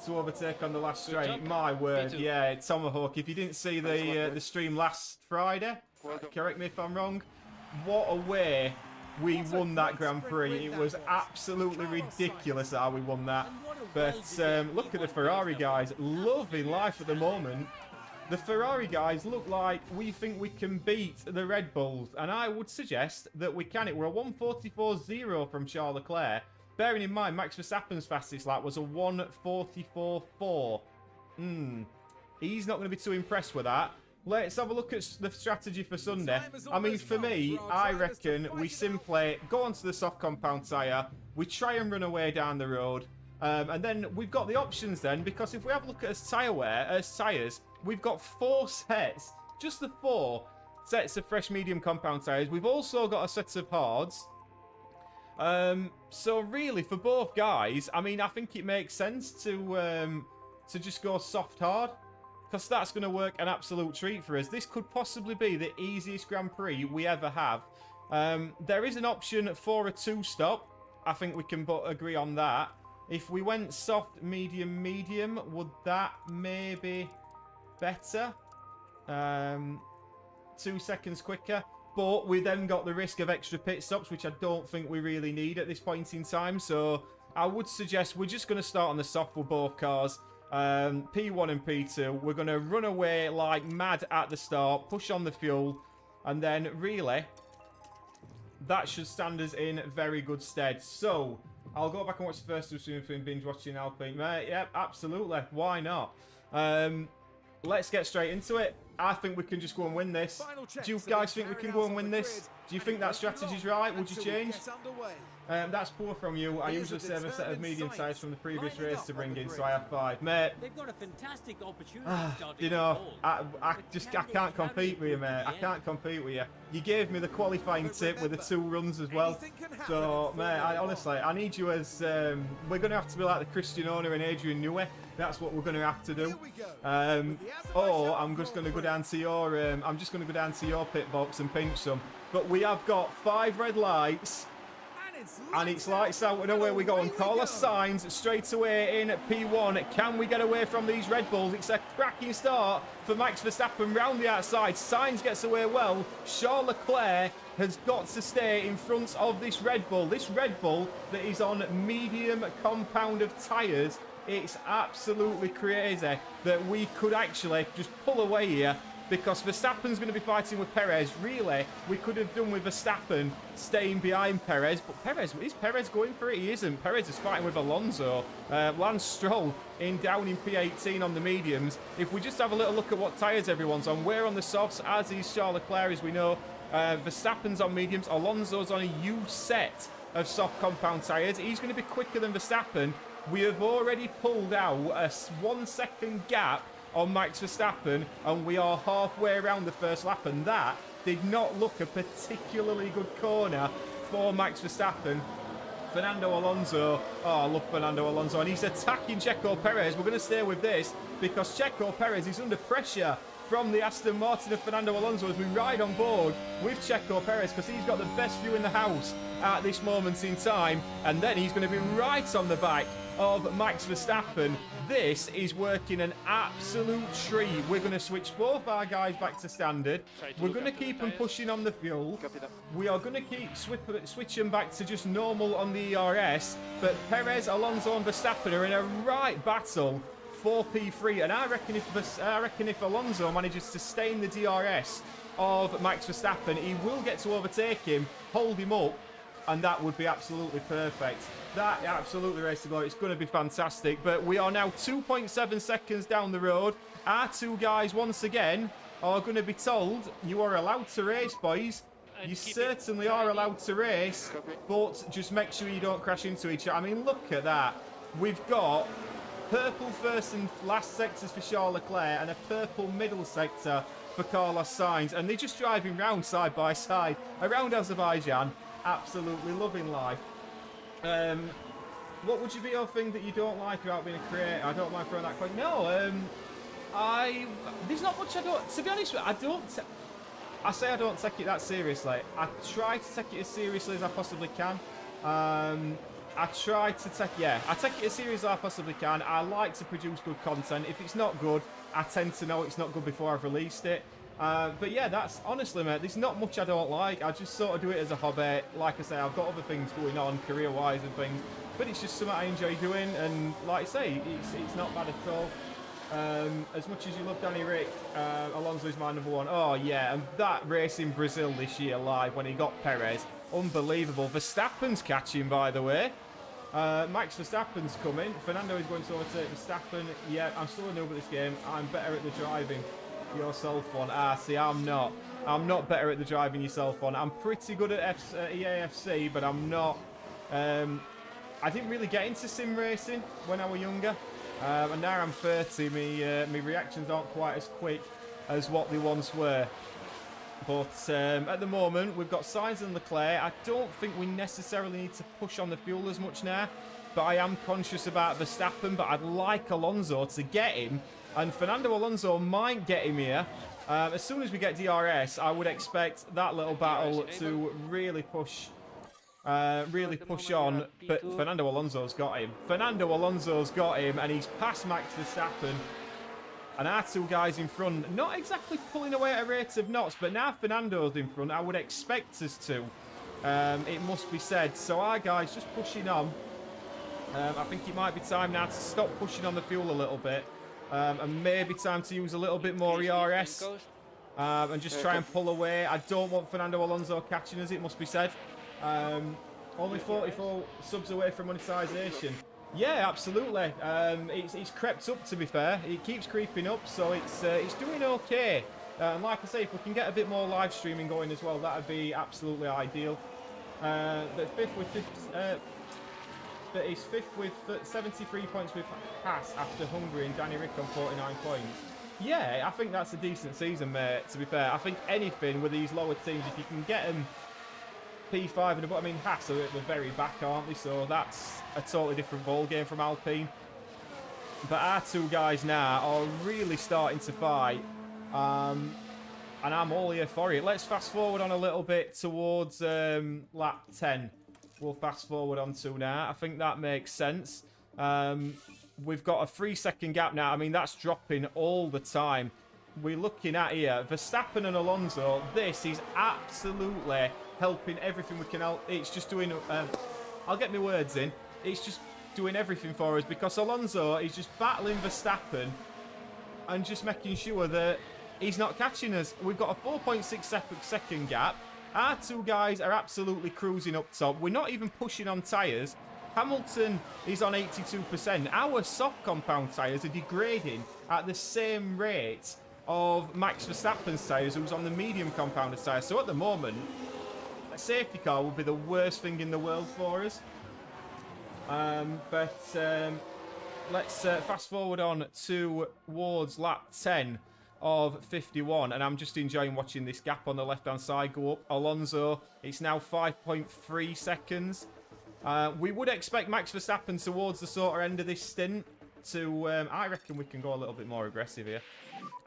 to overtake on the last straight. My word, yeah, Tomahawk. If you didn't see the stream last Friday, correct me if I'm wrong, what a way we won that Grand Prix. It was absolutely ridiculous how we won that. But look at the Ferrari guys. Loving life at the moment. The Ferrari guys look like we think we can beat the Red Bulls. And I would suggest that we can. We're a 1:44.0 from Charles Leclerc. Bearing in mind, Max Verstappen's fastest lap was a 1:44.4. He's not going to be too impressed with that. Let's have a look at the strategy for Sunday. I mean, for me, I reckon we simply go onto the soft compound tyre. We try and run away down the road. And then we've got the options then, because if we have a look at tyres, we've got 4 sets. Just the 4 sets of fresh medium compound tyres. We've also got a set of hards. So really, for both guys, I mean, I think it makes sense to just go soft hard, because that's going to work an absolute treat for us. This could possibly be the easiest Grand Prix we ever have. There is an option for a 2-stop. I think we can agree on that. If we went soft, medium, medium, would that maybe better? 2 seconds quicker. But we then got the risk of extra pit stops, which I don't think we really need at this point in time. So I would suggest we're just going to start on the soft with both cars. P1 and P2. We're going to run away like mad at the start, push on the fuel, and then really that should stand us in very good stead. So I'll go back and watch the first 2 streams between binge watching Alpine. Yep, absolutely. Why not? Let's get straight into it. I think we can just go and win this. Do you guys think we can go and win this? Do you think that strategy's right? Would you change? That's poor from you. I usually save a set of medium tyres from the previous race to bring in, so I have 5. Mate, they've got a fantastic opportunity you know, I can't compete with you, mate. I can't compete with you. You gave me the qualifying tip with the 2 runs as well. So, mate, honestly, I need you as... we're going to have to be like the Christian Horner and Adrian Newey. That's what we're going to have to do. Or I'm just going to go down to your... I'm just going to go down to your pit box and pinch some. But we have got 5 red lights. And it's lights out and away we go. And Carlos Sainz straight away in P1. Can we get away from these Red Bulls? It's a cracking start for Max Verstappen round the outside. Sainz gets away well. Charles Leclerc has got to stay in front of this Red Bull. This Red Bull that is on medium compound of tyres. It's absolutely crazy that we could actually just pull away here because Verstappen's going to be fighting with Perez. Really, we could have done with Verstappen staying behind Perez, but is Perez going for it? He isn't. Perez is fighting with Alonso. Lance Stroll down in P18 on the mediums. If we just have a little look at what tyres everyone's on, we're on the softs, as is Charles Leclerc, as we know. Verstappen's on mediums. Alonso's on a U set of soft compound tyres. He's going to be quicker than Verstappen. We have already pulled out a 1 second gap on Max Verstappen, and we are halfway around the first lap, and that did not look a particularly good corner for Max Verstappen. Fernando Alonso, oh, I love Fernando Alonso, and he's attacking Checo Perez. We're going to stay with this because Checo Perez is under pressure from the Aston Martin of Fernando Alonso as we ride on board with Checo Perez, because he's got the best view in the house at this moment in time, and then he's going to be right on the back of Max Verstappen. This is working an absolute treat. We're going to switch both our guys back to standard. We're going to keep them pushing on the fuel. We are going to keep switching back to just normal on the ERS, but Perez, Alonso and Verstappen are in a right battle for P3, and I reckon if Alonso manages to stay in the DRS of Max Verstappen, he will get to overtake him, hold him up, and that would be absolutely perfect. That absolutely race to glory. It's going to be fantastic. But we are now 2.7 seconds down the road. Our two guys, once again, are going to be told, you are allowed to race, boys. You certainly are allowed to race, but just make sure you don't crash into each other. I mean, look at that. We've got purple first and last sectors for Charles Leclerc and a purple middle sector for Carlos Sainz. And they're just driving round side by side around Azerbaijan. Absolutely loving life. What would be your thing that you don't like about being a creator? I don't mind throwing that question. No, there's not much I don't... To be honest, I don't take it that seriously. I try to take it as seriously as I possibly can. I take it as seriously as I possibly can. I like to produce good content. If it's not good, I tend to know it's not good before I've released it. But yeah, that's honestly, mate, there's not much I don't like. I just sort of do it as a hobby. Like I say, I've got other things going on career-wise and things, but it's just something I enjoy doing. And like I say, it's not bad at all. As much as you love Danny Rick, Alonso is my number one. Oh yeah, and that race in Brazil this year live when he got Perez, unbelievable. Verstappen's catching, by the way. Max Verstappen's coming. Fernando is going to overtake Verstappen. Yeah, I'm still a noob at this game. I'm better at the driving yourself one. See, I'm not better at the driving yourself one. I'm pretty good at EAFC, but I'm not. I didn't really get into sim racing when I was younger, and now I'm 30. My reactions aren't quite as quick as what they once were. But at the moment, we've got Sainz and Leclerc. I don't think we necessarily need to push on the fuel as much now, but I am conscious about Verstappen, but I'd like Alonso to get him. And Fernando Alonso might get him here. As soon as we get DRS, I would expect that little battle to really push on. But Fernando Alonso's got him. Fernando Alonso's got him, and he's past Max Verstappen. And our two guys in front, not exactly pulling away at a rate of knots, but now Fernando's in front, I would expect us to. It must be said. So our guys just pushing on. I think it might be time now to stop pushing on the fuel a little bit. And maybe time to use a little bit more ERS and just try and pull away. I don't want Fernando Alonso catching us, it must be said. Only 44 subs away from monetization. Yeah, absolutely. It's crept up, to be fair. It keeps creeping up, so it's doing okay. And like I say, if we can get a bit more live streaming going as well, that would be absolutely ideal. But he's fifth with 73 points with Haas after Hungary, and Danny Rick on 49 points. Yeah, I think that's a decent season, mate, to be fair. I think anything with these lower teams, if you can get them P5 and above, I mean, Haas are at the very back, aren't they? So that's a totally different ball game from Alpine. But our two guys now are really starting to fight. And I'm all here for it. Let's fast forward on a little bit towards lap 10. We'll fast forward on to now. I think that makes sense. We've got a 3-second gap now. I mean, that's dropping all the time. We're looking at here, Verstappen and Alonso. This is absolutely helping everything we can help. It's just doing... I'll get my words in. It's just doing everything for us because Alonso is just battling Verstappen and just making sure that he's not catching us. We've got a 4.6 second gap. Our two guys are absolutely cruising up top. We're not even pushing on tyres. Hamilton is on 82%. Our soft compound tyres are degrading at the same rate of Max Verstappen's tyres, who's on the medium compounded tyres. So at the moment, a safety car would be the worst thing in the world for us. Let's fast forward on towards lap 10 of 51, and I'm just enjoying watching this gap on the left-hand side go up. Alonso, it's now 5.3 seconds. We would expect Max Verstappen towards the sort of end of this stint to... I reckon we can go a little bit more aggressive here.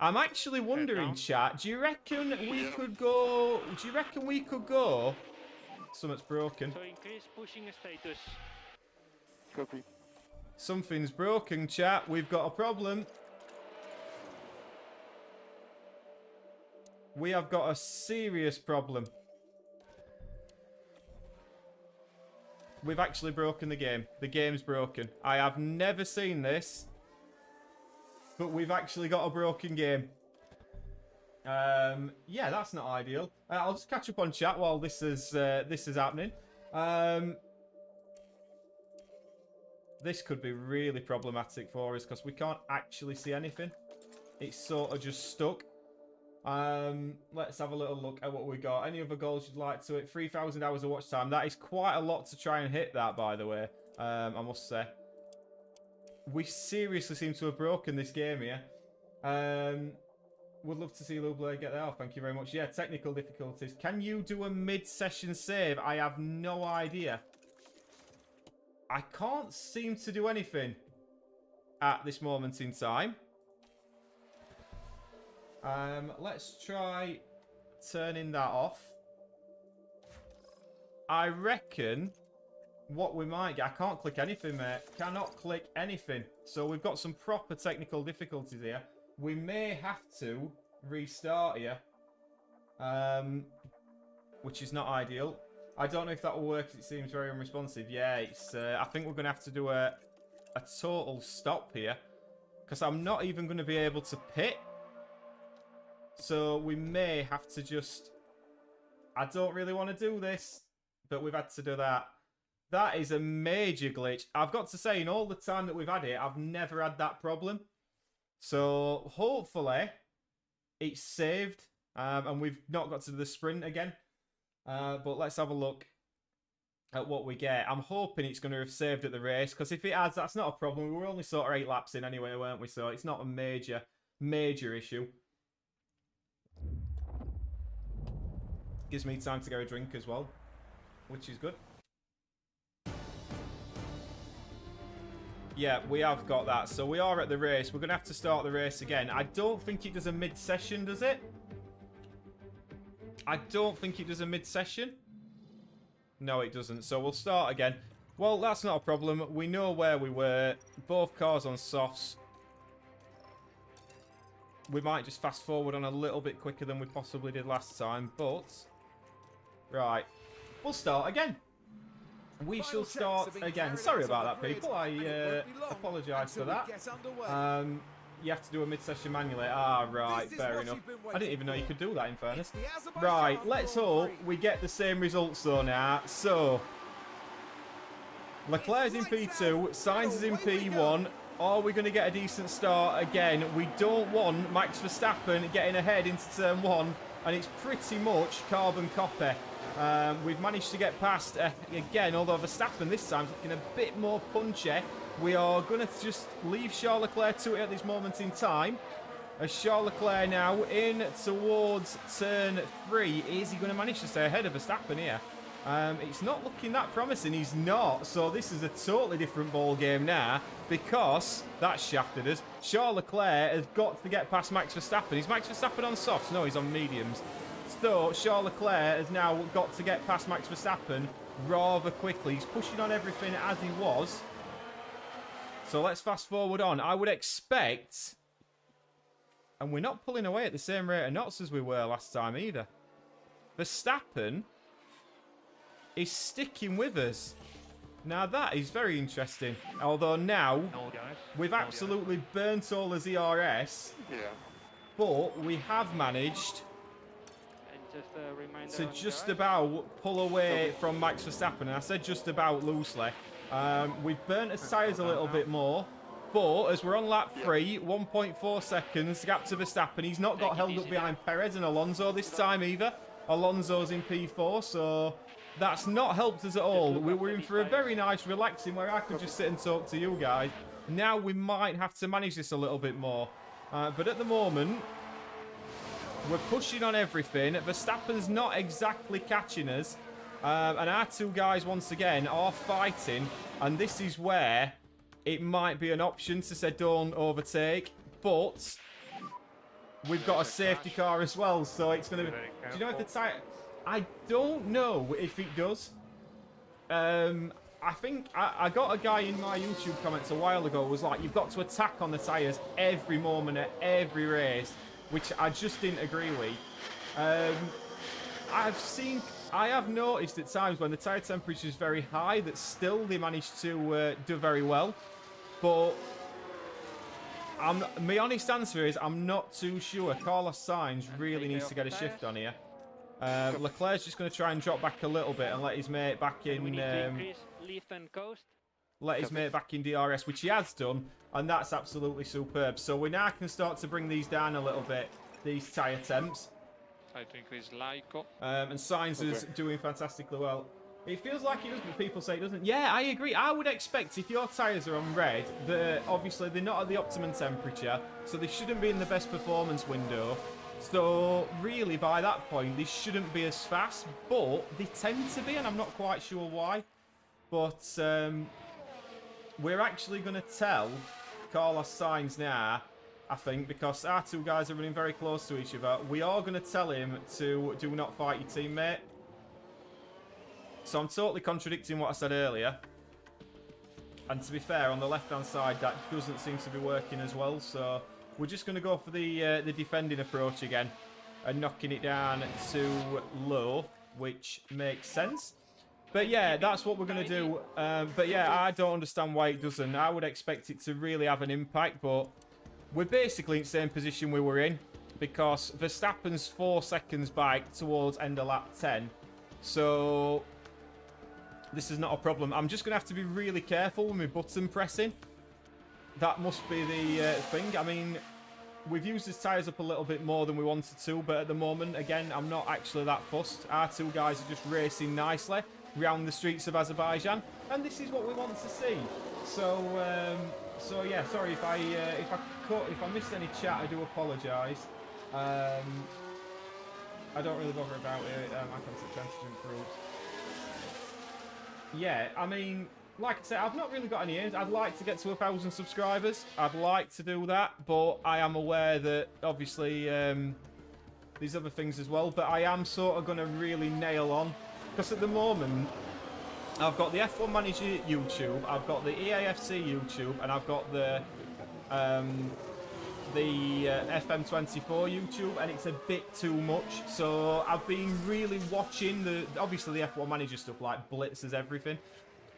I'm actually wondering, chat, do you reckon we could go... Do you reckon we could go... Something's broken. So increase pushing status. Copy. Something's broken, chat. We've got a problem. We have got a serious problem. We've actually broken the game. The game's broken. I have never seen this, but we've actually got a broken game. Yeah, that's not ideal. I'll just catch up on chat while this is happening. This could be really problematic for us because we can't actually see anything. It's sort of just stuck. Let's have a little look at what we got. Any other goals you'd like to it? 3,000 hours of watch time. That is quite a lot to try and hit that, by the way. I must say. We seriously seem to have broken this game here. Would love to see Lubler get that off. Thank you very much. Yeah, technical difficulties. Can you do a mid-session save? I have no idea. I can't seem to do anything at this moment in time. Let's try turning that off. I reckon what we might get... I can't click anything, mate. Cannot click anything. So we've got some proper technical difficulties here. We may have to restart here. Which is not ideal. I don't know if that will work. It seems very unresponsive. Yeah, it's. I think we're going to have to do a total stop here. Because I'm not even going to be able to pit. So we may have to just... I don't really want to do this, but we've had to do that. That is a major glitch. I've got to say, in all the time that we've had it, I've never had that problem. So hopefully it's saved and we've not got to do the sprint again. But let's have a look at what we get. I'm hoping it's going to have saved at the race, because if it has, that's not a problem. We were only sort of 8 laps in anyway, weren't we? So it's not a major issue. Gives me time to get a drink as well, which is good. Yeah, we have got that. So we are at the race. We're going to have to start the race again. I don't think it does a mid-session, does it? I don't think it does a mid-session. No, it doesn't. So we'll start again. Well, that's not a problem. We know where we were. Both cars on softs. We might just fast forward on a little bit quicker than we possibly did last time, but... Right. We'll start again. We shall start again. Sorry about that, people. I apologise for that. You have to do a mid-session manually. Ah, right. Fair enough. I didn't even know you could do that, in fairness. Right. Let's hope we get the same results, though, now. So, Leclerc's in P2. Sainz is in P1. Are we going to get a decent start again? We don't want Max Verstappen getting ahead into turn 1. And it's pretty much carbon copy. We've managed to get past again, although Verstappen this time is looking a bit more punchy. We are going to just leave Charles Leclerc to it at this moment in time. As Charles Leclerc now in towards turn 3. Is he going to manage to stay ahead of Verstappen here? It's not looking that promising. He's not. So this is a totally different ball game now, because that shafted us. Charles Leclerc has got to get past Max Verstappen. Is Max Verstappen on softs? No, he's on mediums. So Charles Leclerc has now got to get past Max Verstappen rather quickly. He's pushing on everything as he was. So let's fast forward on. I would expect... And we're not pulling away at the same rate of knots as we were last time either. Verstappen is sticking with us. Now that is very interesting. Although now we've absolutely burnt all the ZRS. Yeah. but we have managed And just a reminder to on just garage. about pull away from Max Verstappen, and I said just about loosely. We've burnt his tyres a little bit more, but as we're on lap 3, 1.4 seconds, gap to Verstappen. He's not got Take it held easy up behind Perez and Alonso this time either. Alonso's in P4, so that's not helped us at all. We were in for a very nice relaxing where I could just sit and talk to you guys. Now we might have to manage this a little bit more. But at the moment, we're pushing on everything. Verstappen's not exactly catching us. And our two guys, once again, are fighting. And this is where it might be an option to say don't overtake. But we've got a safety car as well. So it's going to be... Do you know if the tyre... I don't know if it does. I think I got a guy in my YouTube comments a while ago who was like, you've got to attack on the tyres every moment at every race, which I just didn't agree with. I have noticed at times when the tyre temperature is very high that still they manage to do very well. But my honest answer is I'm not too sure. Carlos Sainz really needs to get a shift on here. Leclerc's just going to try and drop back a little bit and let his mate back in. We need to increase lift and coast. Let his mate back in DRS, which he has done, and that's absolutely superb. So we now can start to bring these down a little bit, these tyre temps. Try to increase Lyco. And Sainz is doing fantastically well. It feels like it does, but people say it doesn't. Yeah, I agree. I would expect if your tyres are on red, that obviously they're not at the optimum temperature, so they shouldn't be in the best performance window. So really, by that point, they shouldn't be as fast, but they tend to be, and I'm not quite sure why. But we're actually going to tell Carlos Sainz now, I think, because our two guys are running very close to each other. We are going to tell him to do not fight your teammate. So I'm totally contradicting what I said earlier. And to be fair, on the left-hand side, that doesn't seem to be working as well. So we're just going to go for the defending approach again and knocking it down to low, which makes sense. But yeah, that's what we're going to do. But yeah, I don't understand why it doesn't. I would expect it to really have an impact, but we're basically in the same position we were in because Verstappen's 4 seconds back towards end of lap 10. So this is not a problem. I'm just going to have to be really careful with my button pressing. That must be the thing. I mean, we've used his tyres up a little bit more than we wanted to, but at the moment, again, I'm not actually that fussed. Our two guys are just racing nicely around the streets of Azerbaijan, and this is what we want to see. So yeah, sorry if I missed any chat, I do apologise. I don't really bother about it. I can't chance to improve. Yeah, I mean, like I said, I've not really got any aims. I'd like to get to 1,000 subscribers. I'd like to do that, but I am aware that obviously there's other things as well. But I am sort of going to really nail on. Because at the moment, I've got the F1 Manager YouTube, I've got the EAFC YouTube, and I've got the FM24 YouTube, and it's a bit too much. So I've been really watching obviously the F1 Manager stuff, like blitzes, everything.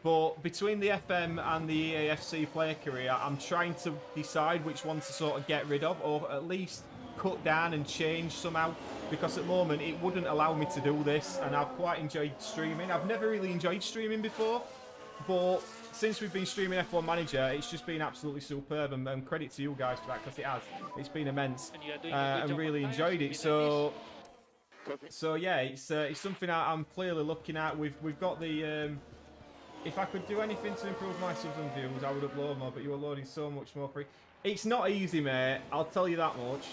But between the FM and the EAFC player career, I'm trying to decide which one to sort of get rid of, or at least cut down and change somehow, because at the moment it wouldn't allow me to do this, and I've quite enjoyed streaming. I've never really enjoyed streaming before, but since we've been streaming F1 Manager, it's just been absolutely superb, and credit to you guys for that, because it has. It's been immense, and really enjoyed it. So yeah, it's something I'm clearly looking at. We've got the if I could do anything to improve my subs and views, I would upload more, but you are loading so much more free. It's not easy, mate. I'll tell you that much.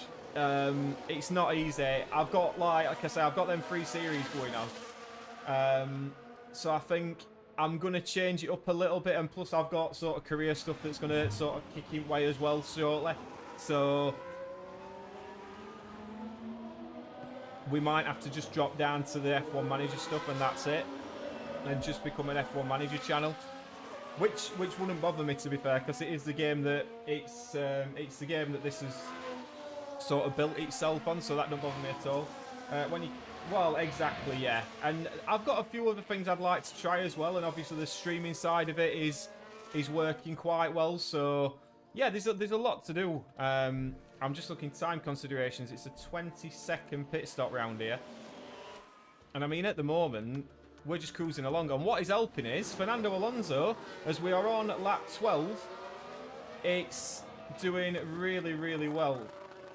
It's not easy. I've got, like I say, I've got them 3 series going on. So I think I'm going to change it up a little bit, and plus I've got sort of career stuff that's going to sort of kick in way as well shortly. So we might have to just drop down to the F1 Manager stuff, and that's it. And just become an F1 Manager channel. Which wouldn't bother me, to be fair, because it is the game that it's the game that this has sort of built itself on, so that don't bother me at all. Well, exactly, yeah. And I've got a few other things I'd like to try as well, and obviously the streaming side of it is working quite well. So yeah, there's a lot to do. I'm just looking time considerations. It's a 20-second pit stop round here. And I mean, at the moment, we're just cruising along. And what is helping is Fernando Alonso, as we are on lap 12, it's doing really, really well.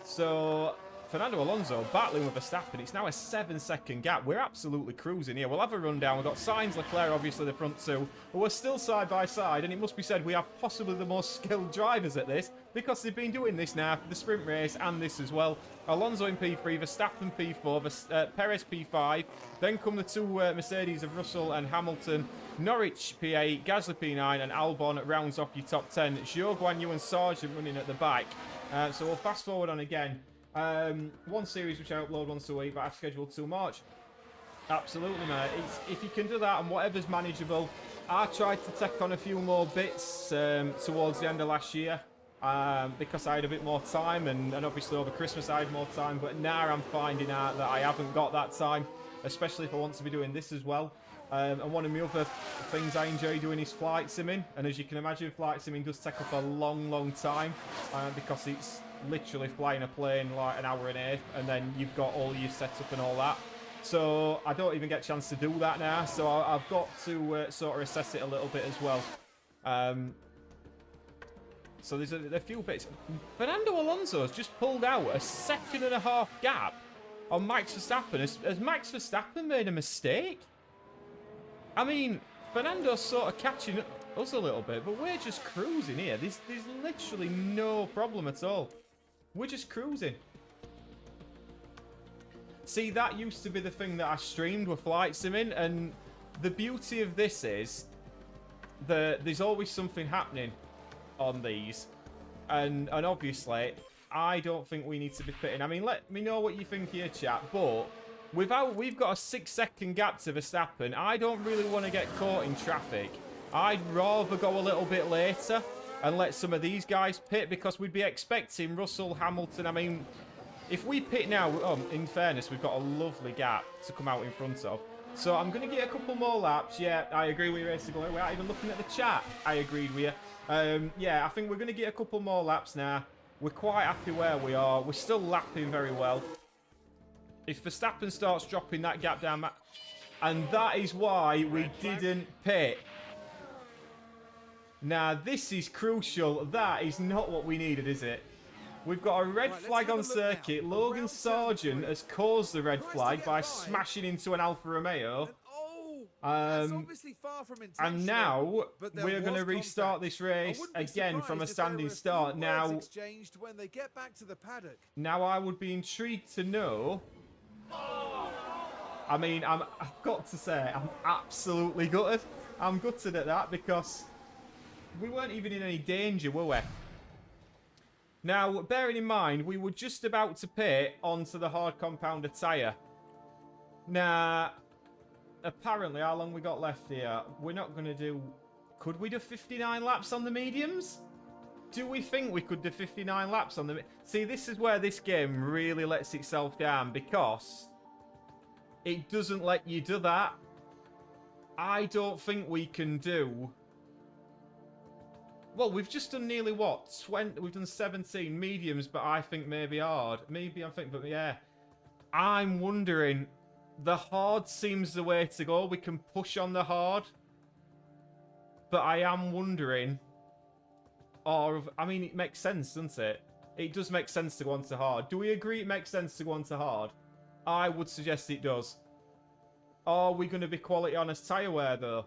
So Fernando Alonso battling with Verstappen. It's now a 7-second gap. We're absolutely cruising here. We'll have a rundown. We've got Sainz, Leclerc, obviously the front two. But we're still side by side. And it must be said, we have possibly the most skilled drivers at this, because they've been doing this now for the sprint race and this as well. Alonso in P3, Verstappen P4, Perez P5. Then come the two Mercedes of Russell and Hamilton. Norwich P8, Gasly P9, and Albon rounds off your top 10. Zhou Guanyu and Sargent running at the back. So we'll fast forward on again. One series which I upload once a week, but I've scheduled till March. Absolutely, mate. If you can do that and whatever's manageable. I tried to take on a few more bits towards the end of last year because I had a bit more time, and obviously over Christmas I had more time, but now I'm finding out that I haven't got that time, especially if I want to be doing this as well. And one of my other things I enjoy doing is flight simming, and as you can imagine, flight simming does take up a long time because it's literally flying a plane like an hour and a half, and then you've got all your setup and all that. So I don't even get a chance to do that now. So I've got to sort of assess it a little bit as well. So there's a few bits. Fernando Alonso's just pulled out a 1.5 gap on Max Verstappen. Has Max Verstappen made a mistake? I mean, Fernando's sort of catching us a little bit, but we're just cruising here. There's literally no problem at all. We're just cruising. See, that used to be the thing that I streamed with flight simming, and the beauty of this is that there's always something happening on these, and obviously I don't think we need to be pitting. I mean, let me know what you think here, chat, but we've got a 6-second gap to Verstappen. I don't really want to get caught in traffic. I'd rather go a little bit later and let some of these guys pit, because we'd be expecting Russell, Hamilton. I mean, if we pit now, in fairness, we've got a lovely gap to come out in front of. So I'm going to get a couple more laps. Yeah, I agree with you, Racer Glory. Without even looking at the chat, I agreed with you. Yeah, I think we're going to get a couple more laps now. We're quite happy where we are. We're still lapping very well. If Verstappen starts dropping that gap down, and that is why we didn't pit. Now, this is crucial. That is not what we needed, is it? We've got a red flag on circuit. Logan Sargent has caused the red flag by smashing into an Alfa Romeo. And now we're going to restart this race again from a standing start. Now I would be intrigued to know. I mean, I've got to say, I'm absolutely gutted. I'm gutted at that, because we weren't even in any danger, were we? Now, bearing in mind, we were just about to pit onto the hard compounder tyre. Now, apparently, how long we got left here? We're not going to do... Could we do 59 laps on the mediums? Do we think we could do 59 laps on the... See, this is where this game really lets itself down, because it doesn't let you do that. I don't think we can do... Well, we've just done nearly, what, 20... We've done 17 mediums, but I think maybe hard. Maybe I think, but yeah. I'm wondering... The hard seems the way to go. We can push on the hard. But I am wondering... Or, I mean, it makes sense, doesn't it? It does make sense to go on to hard. Do we agree it makes sense to go on to hard? I would suggest it does. Are we going to be quality on as tyre wear, though?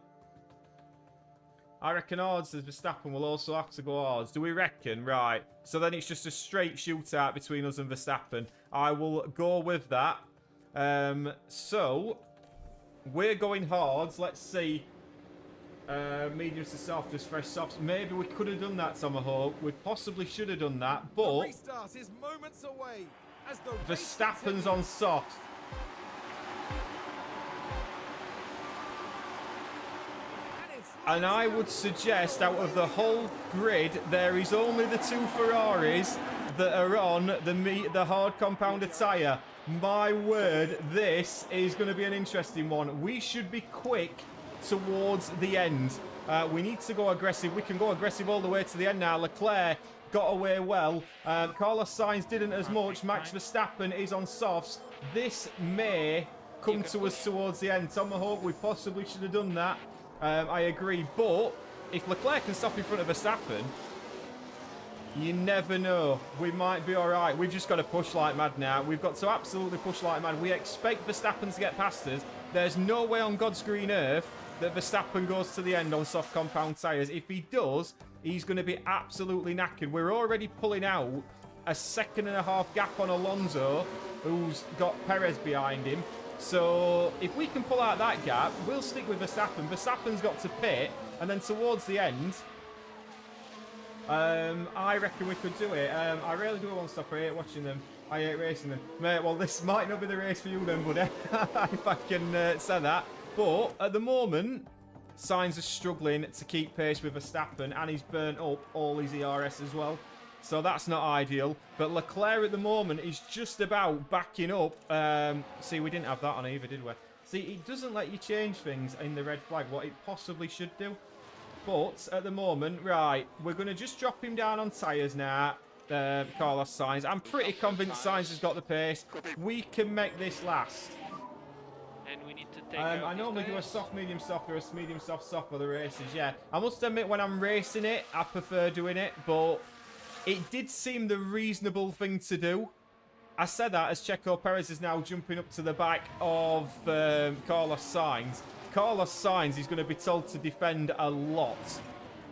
I reckon hard says Verstappen will also have to go hards. Do we reckon? Right. So then it's just a straight shootout between us and Verstappen. I will go with that. So, we're going hards. Let's see. Mediums to soft, just fresh softs. Maybe we could have done that, Tomahawk. We possibly should have done that, but... Restart is moments away as the Verstappen's on soft. And I would suggest out of the whole grid, there is only the two Ferraris that are on the hard compounder tyre. My word, this is going to be an interesting one. We should be quick towards the end. We need to go aggressive. We can go aggressive all the way to the end now. Leclerc got away well. Carlos Sainz didn't as much. Max Verstappen is on softs. This may come to us towards the end. Tom Mahawk, we possibly should have done that. I agree. But if Leclerc can stop in front of Verstappen, you never know. We might be all right. We've just got to push like mad now. We've got to absolutely push like mad. We expect Verstappen to get past us. There's no way on God's green earth that Verstappen goes to the end on soft compound tyres. If he does, he's going to be absolutely knackered. We're already pulling out a 1.5 second gap on Alonso, who's got Perez behind him. So if we can pull out that gap, we'll stick with Verstappen. Verstappen's got to pit, and then towards the end, I reckon we could do it. I really do want to stop. I hate watching them. I hate racing them. Mate, well, this might not be the race for you then, buddy, if I can say that. But at the moment, Sainz is struggling to keep pace with Verstappen, and he's burnt up all his ERS as well. So that's not ideal. But Leclerc at the moment is just about backing up. See, we didn't have that on either, did we? See, it doesn't let you change things in the red flag, what it possibly should do. But at the moment, right, we're going to just drop him down on tyres now, Carlos Sainz. I'm pretty convinced Sainz has got the pace. We can make this last. And we need to take I normally do a soft, medium, soft, or a medium, soft, soft for the races, yeah. I must admit, when I'm racing it, I prefer doing it, but it did seem the reasonable thing to do. I said that as Checo Perez is now jumping up to the back of Carlos Sainz. Carlos Sainz is going to be told to defend a lot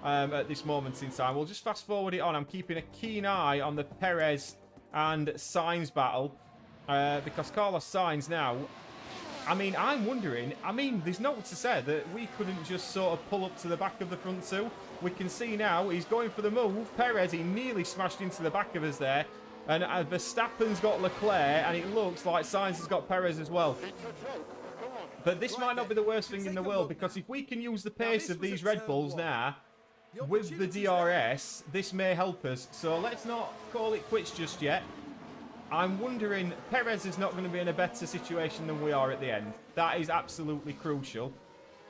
at this moment in time. We'll just fast forward it on. I'm keeping a keen eye on the Perez and Sainz battle because Carlos Sainz now, I mean, I'm wondering, there's no to say that we couldn't just sort of pull up to the back of the front two. We can see now he's going for the move. Perez, he nearly smashed into the back of us there. And Verstappen's got Leclerc, and it looks like Sainz has got Perez as well. But this might not be the worst thing in the world, because if we can use the pace of these Red Bulls now with the DRS, this may help us. So let's not call it quits just yet. I'm wondering, Perez is not going to be in a better situation than we are at the end. That is absolutely crucial.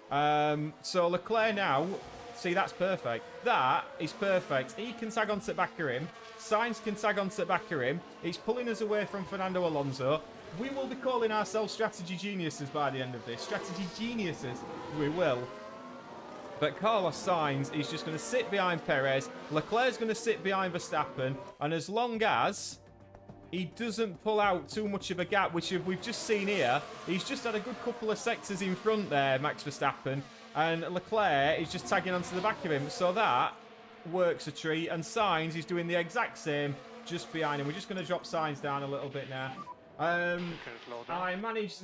So Leclerc now, see, that's perfect. That is perfect. He can tag onto the back of him. Sainz can tag onto the back of him. He's pulling us away from Fernando Alonso. We will be calling ourselves strategy geniuses by the end of this. Strategy geniuses, we will. But Carlos Sainz is just going to sit behind Perez. Leclerc's going to sit behind Verstappen. And as long as he doesn't pull out too much of a gap, which we've just seen here, he's just had a good couple of sectors in front there, Max Verstappen. And Leclerc is just tagging onto the back of him. So that works a treat. And Sainz is doing the exact same just behind him. We're just going to drop Sainz down a little bit now. I manage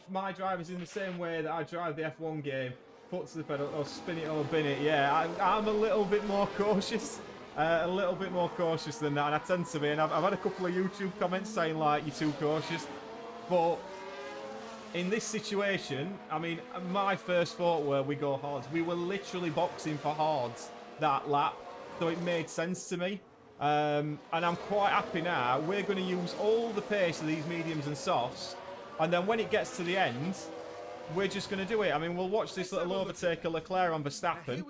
my drivers in the same way that I drive the F1 game. Foot to the pedal, or spin it or bin it. Yeah, I'm a little bit more cautious. A little bit more cautious than that, and I tend to be. And I've had a couple of YouTube comments saying, like, you're too cautious. But in this situation, I mean, my first thought were we go hards. We were literally boxing for hards that lap, so it made sense to me. And I'm quite happy now. We're going to use all the pace of these mediums and softs, and then when it gets to the end, we're just going to do it. I mean, we'll watch this little overtake of Leclerc on Verstappen.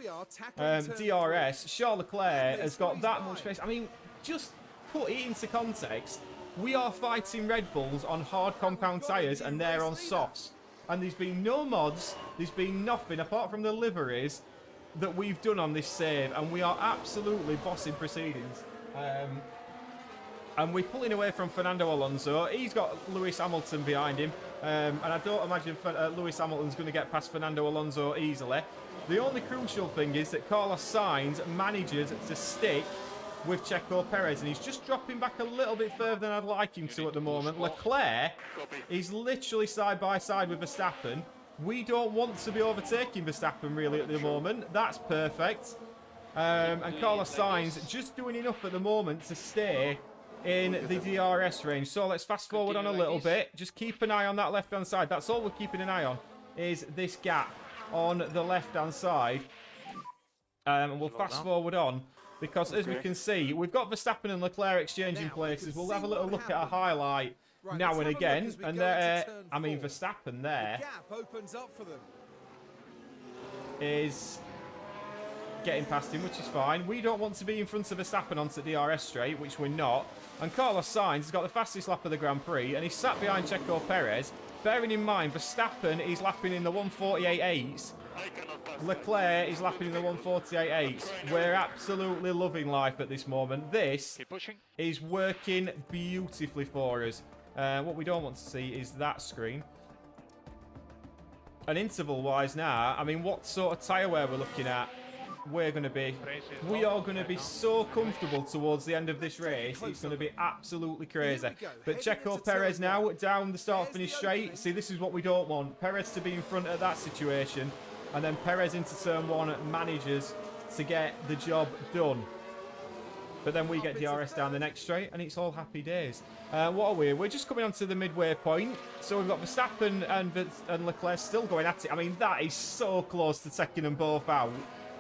DRS. Charles Leclerc has got that much pace. I mean, just put it into context. We are fighting Red Bulls on hard compound tyres, and they're on softs. And there's been no mods. There's been nothing apart from the liveries that we've done on this save, and we are absolutely bossing proceedings. And we're pulling away from Fernando Alonso. He's got Lewis Hamilton behind him. And I don't imagine Lewis Hamilton's going to get past Fernando Alonso easily. The only crucial thing is that Carlos Sainz manages to stick with Checo Perez, and he's just dropping back a little bit further than I'd like him to at the moment. Leclerc is literally side by side with Verstappen. We don't want to be overtaking Verstappen really at the moment. That's perfect. And Carlos Sainz just doing enough at the moment to stay in the DRS range. So let's fast forward on a little bit. Just keep an eye on that left-hand side. That's all we're keeping an eye on, is this gap on the left-hand side. And we'll fast forward on, because as we can see, we've got Verstappen and Leclerc exchanging places. We'll have a little look at a highlight now and again. And I mean, Verstappen there is getting past him, which is fine. We don't want to be in front of Verstappen onto DRS straight, which we're not. And Carlos Sainz has got the fastest lap of the Grand Prix, and he's sat behind Checo Perez. Bearing in mind, Verstappen is lapping in the 148.8s. Leclerc is lapping in the 148.8s. We're absolutely loving life at this moment. This is working beautifully for us. What we don't want to see is that screen. And interval-wise now, I mean, what sort of tyre wear we're looking at? We are going to be so comfortable towards the end of this race. It's going to be absolutely crazy. But Checo Perez now down the start-finish straight. See, this is what we don't want. Perez to be in front of that situation. And then Perez into turn 1 manages to get the job done. But then we get DRS down the next straight, and it's all happy days. What are we? We're just coming onto the midway point. So we've got Verstappen and Leclerc still going at it. I mean, that is so close to taking them both out.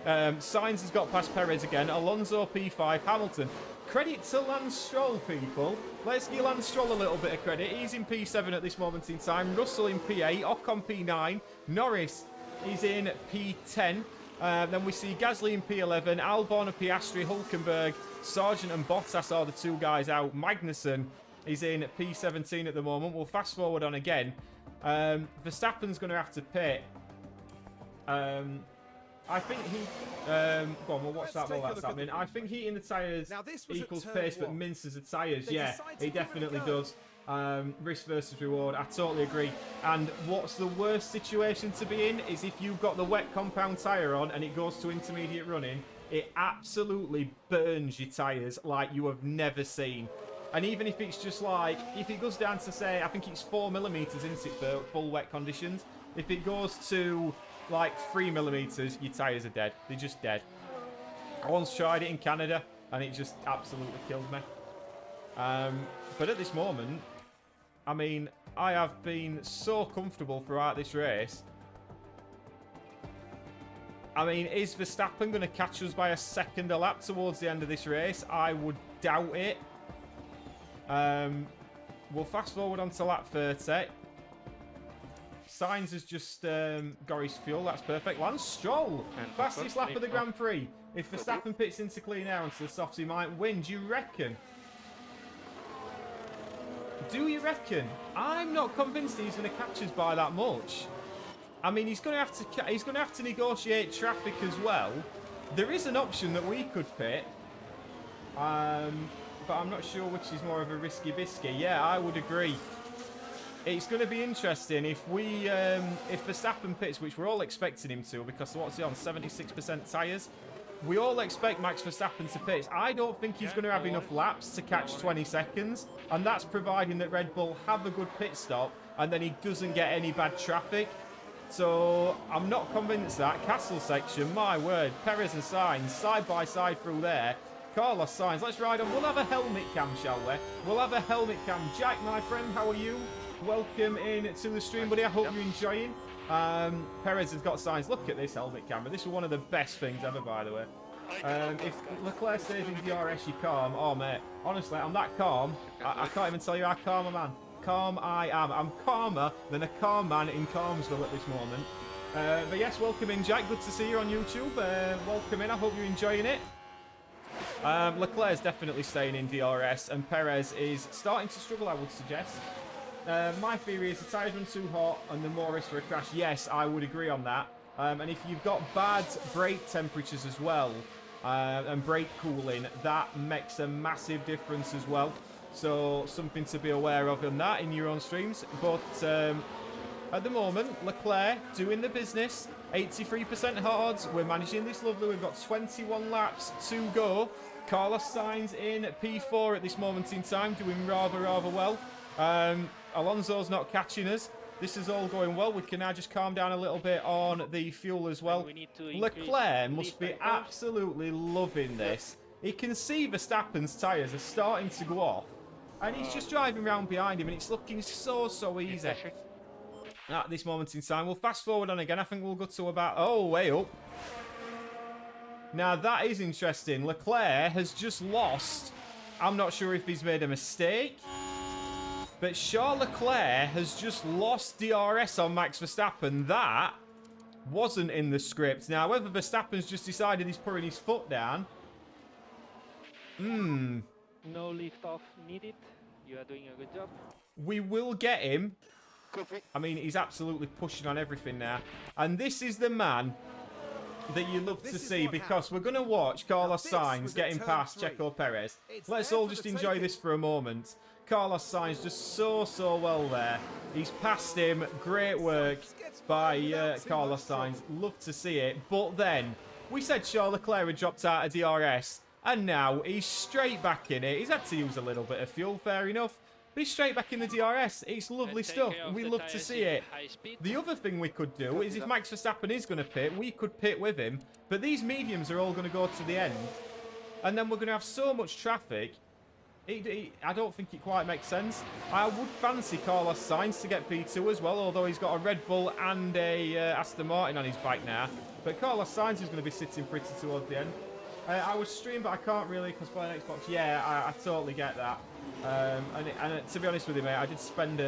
Sainz has got past Perez again. Alonso P5, Hamilton. Credit to Lance Stroll, people. Let's give Lance Stroll a little bit of credit. He's in P7 at this moment in time. Russell in P8, Ocon P9, Norris is in P10. Then we see Gasly in P11, Albon, Piastri, Hülkenberg, Sargent and Bottas are the two guys out. Magnussen is in P17 at the moment. We'll fast forward on again. Verstappen's going to have to pit. I think he... go on, we'll watch that while that's happening. I think heating the tyres equals pace, but minces the tyres. Yeah, it definitely does. Risk versus reward. I totally agree. And what's the worst situation to be in is if you've got the wet compound tyre on and it goes to intermediate running, it absolutely burns your tyres like you have never seen. And even if it's just like, if it goes down to say, I think it's 4mm, isn't it, for full wet conditions. If it goes to like 3mm, your tyres are dead. They're just dead. I once tried it in Canada and it just absolutely killed me. But at this moment, I mean, I have been so comfortable throughout this race. I mean, is Verstappen going to catch us by a second a lap towards the end of this race? I would doubt it. We'll fast forward on to lap 30. Sainz has just got his fuel. That's perfect. Lance Stroll, fastest lap of the Grand Prix. If Verstappen pits into clean air onto the softs, he might win. Do you reckon? Do you reckon? I'm not convinced he's going to catch us by that much. I mean, he's going to have to negotiate traffic as well. There is an option that we could pit, but I'm not sure which is more of a risky biscuit. Yeah, I would agree. It's going to be interesting if we, if Verstappen pits, which we're all expecting him to, because what's he on, 76% tyres? We all expect Max Verstappen to pit. I don't think he's going to have enough laps to catch 20 seconds, and that's providing that Red Bull have a good pit stop, and then he doesn't get any bad traffic. So I'm not convinced that. Castle section, my word, Perez and Sainz side by side through there. Carlos Sainz, let's ride on. We'll have a helmet cam, shall we? We'll have a helmet cam. Jack, my friend, how are you? Welcome in to the stream, buddy. I hope you're enjoying. Perez has got Sainz. Look at this helmet camera. This is one of the best things ever, by the way. If Leclerc stays in DRS, you're calm. Oh, mate. Honestly, I'm that calm. I can't even tell you how calm I'm on. Calm I am. I'm calmer than a calm man in Calmsville at this moment. But yes, welcome in, Jack. Good to see you on YouTube. Welcome in. I hope you're enjoying it. Leclerc's definitely staying in DRS, and Perez is starting to struggle, I would suggest. My theory is the tyres run too hot and the more risk for a crash. Yes, I would agree on that. And if you've got bad brake temperatures as well, and brake cooling, that makes a massive difference as well. So something to be aware of on that in your own streams. But at the moment, Leclerc doing the business. 83% hards. We're managing this lovely. We've got 21 laps to go. Carlos Sainz in P4 at this moment in time, doing rather well. Alonso's not catching us. This is all going well. We can now just calm down a little bit on the fuel as well. Leclerc must be absolutely loving this. He can see Verstappen's tyres are starting to go off, and he's just driving around behind him, and it's looking so easy at this moment in time. We'll fast forward on again. I think we'll go to about... Oh, way up. Now, that is interesting. Leclerc has just lost. I'm not sure if he's made a mistake, but Charles Leclerc has just lost DRS on Max Verstappen. That wasn't in the script. Now, whether Verstappen's just decided he's putting his foot down. No lift off needed. You are doing a good job. We will get him. Copy. I mean, he's absolutely pushing on everything now. And this is the man that you love to see, because we're going to watch Carlos Sainz getting past Checo Perez. Let's all just enjoy this for a moment. Carlos Sainz just so well there. He's passed him. Great work by Carlos Sainz. Love to see it. But then, we said Charles Leclerc had dropped out of DRS, and now he's straight back in it. He's had to use a little bit of fuel, fair enough. But he's straight back in the DRS. It's lovely stuff. We love to see it. The other thing we could do is, if Max Verstappen is going to pit, we could pit with him. But these mediums are all going to go to the end. And then we're going to have so much traffic. I don't think it quite makes sense. I would fancy Carlos Sainz to get P2 as well, although he's got a Red Bull and a Aston Martin on his bike now. But Carlos Sainz is going to be sitting pretty towards the end. I would stream, but I can't really because playing Xbox. Yeah, I totally get that. And to be honest with you, mate, I did spend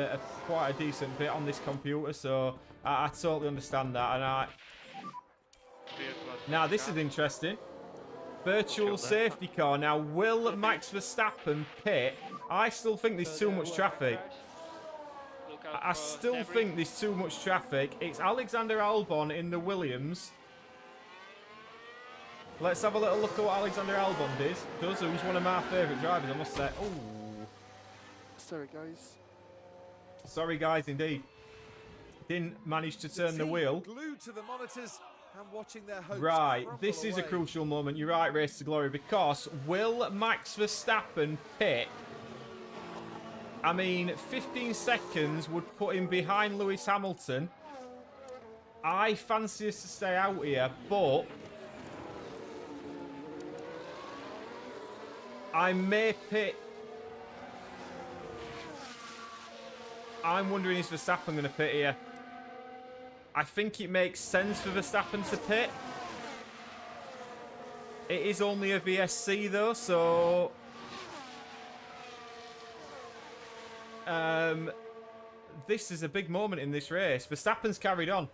quite a decent bit on this computer, so I totally understand that. And now this is interesting. Virtual safety car. Now, will Max Verstappen pit? I still think there's too much traffic. I still think there's too much traffic. It's Alexander Albon in the Williams. Let's have a little look at what Alexander Albon does. Who's one of my favourite drivers, I must say. Oh. Sorry, guys. Sorry, guys, indeed. Didn't manage to turn the wheel. Glued to the monitors and watching their hopes Right, crumble this is a away. crucial moment. You're right, Race to Glory, because will Max Verstappen pit? I mean, 15 seconds would put him behind Lewis Hamilton. I fancy us to stay out here, but I may pit. I'm wondering, is Verstappen going to pit here? I think it makes sense for Verstappen to pit. It is only a VSC though, so this is a big moment in this race. Verstappen's carried on.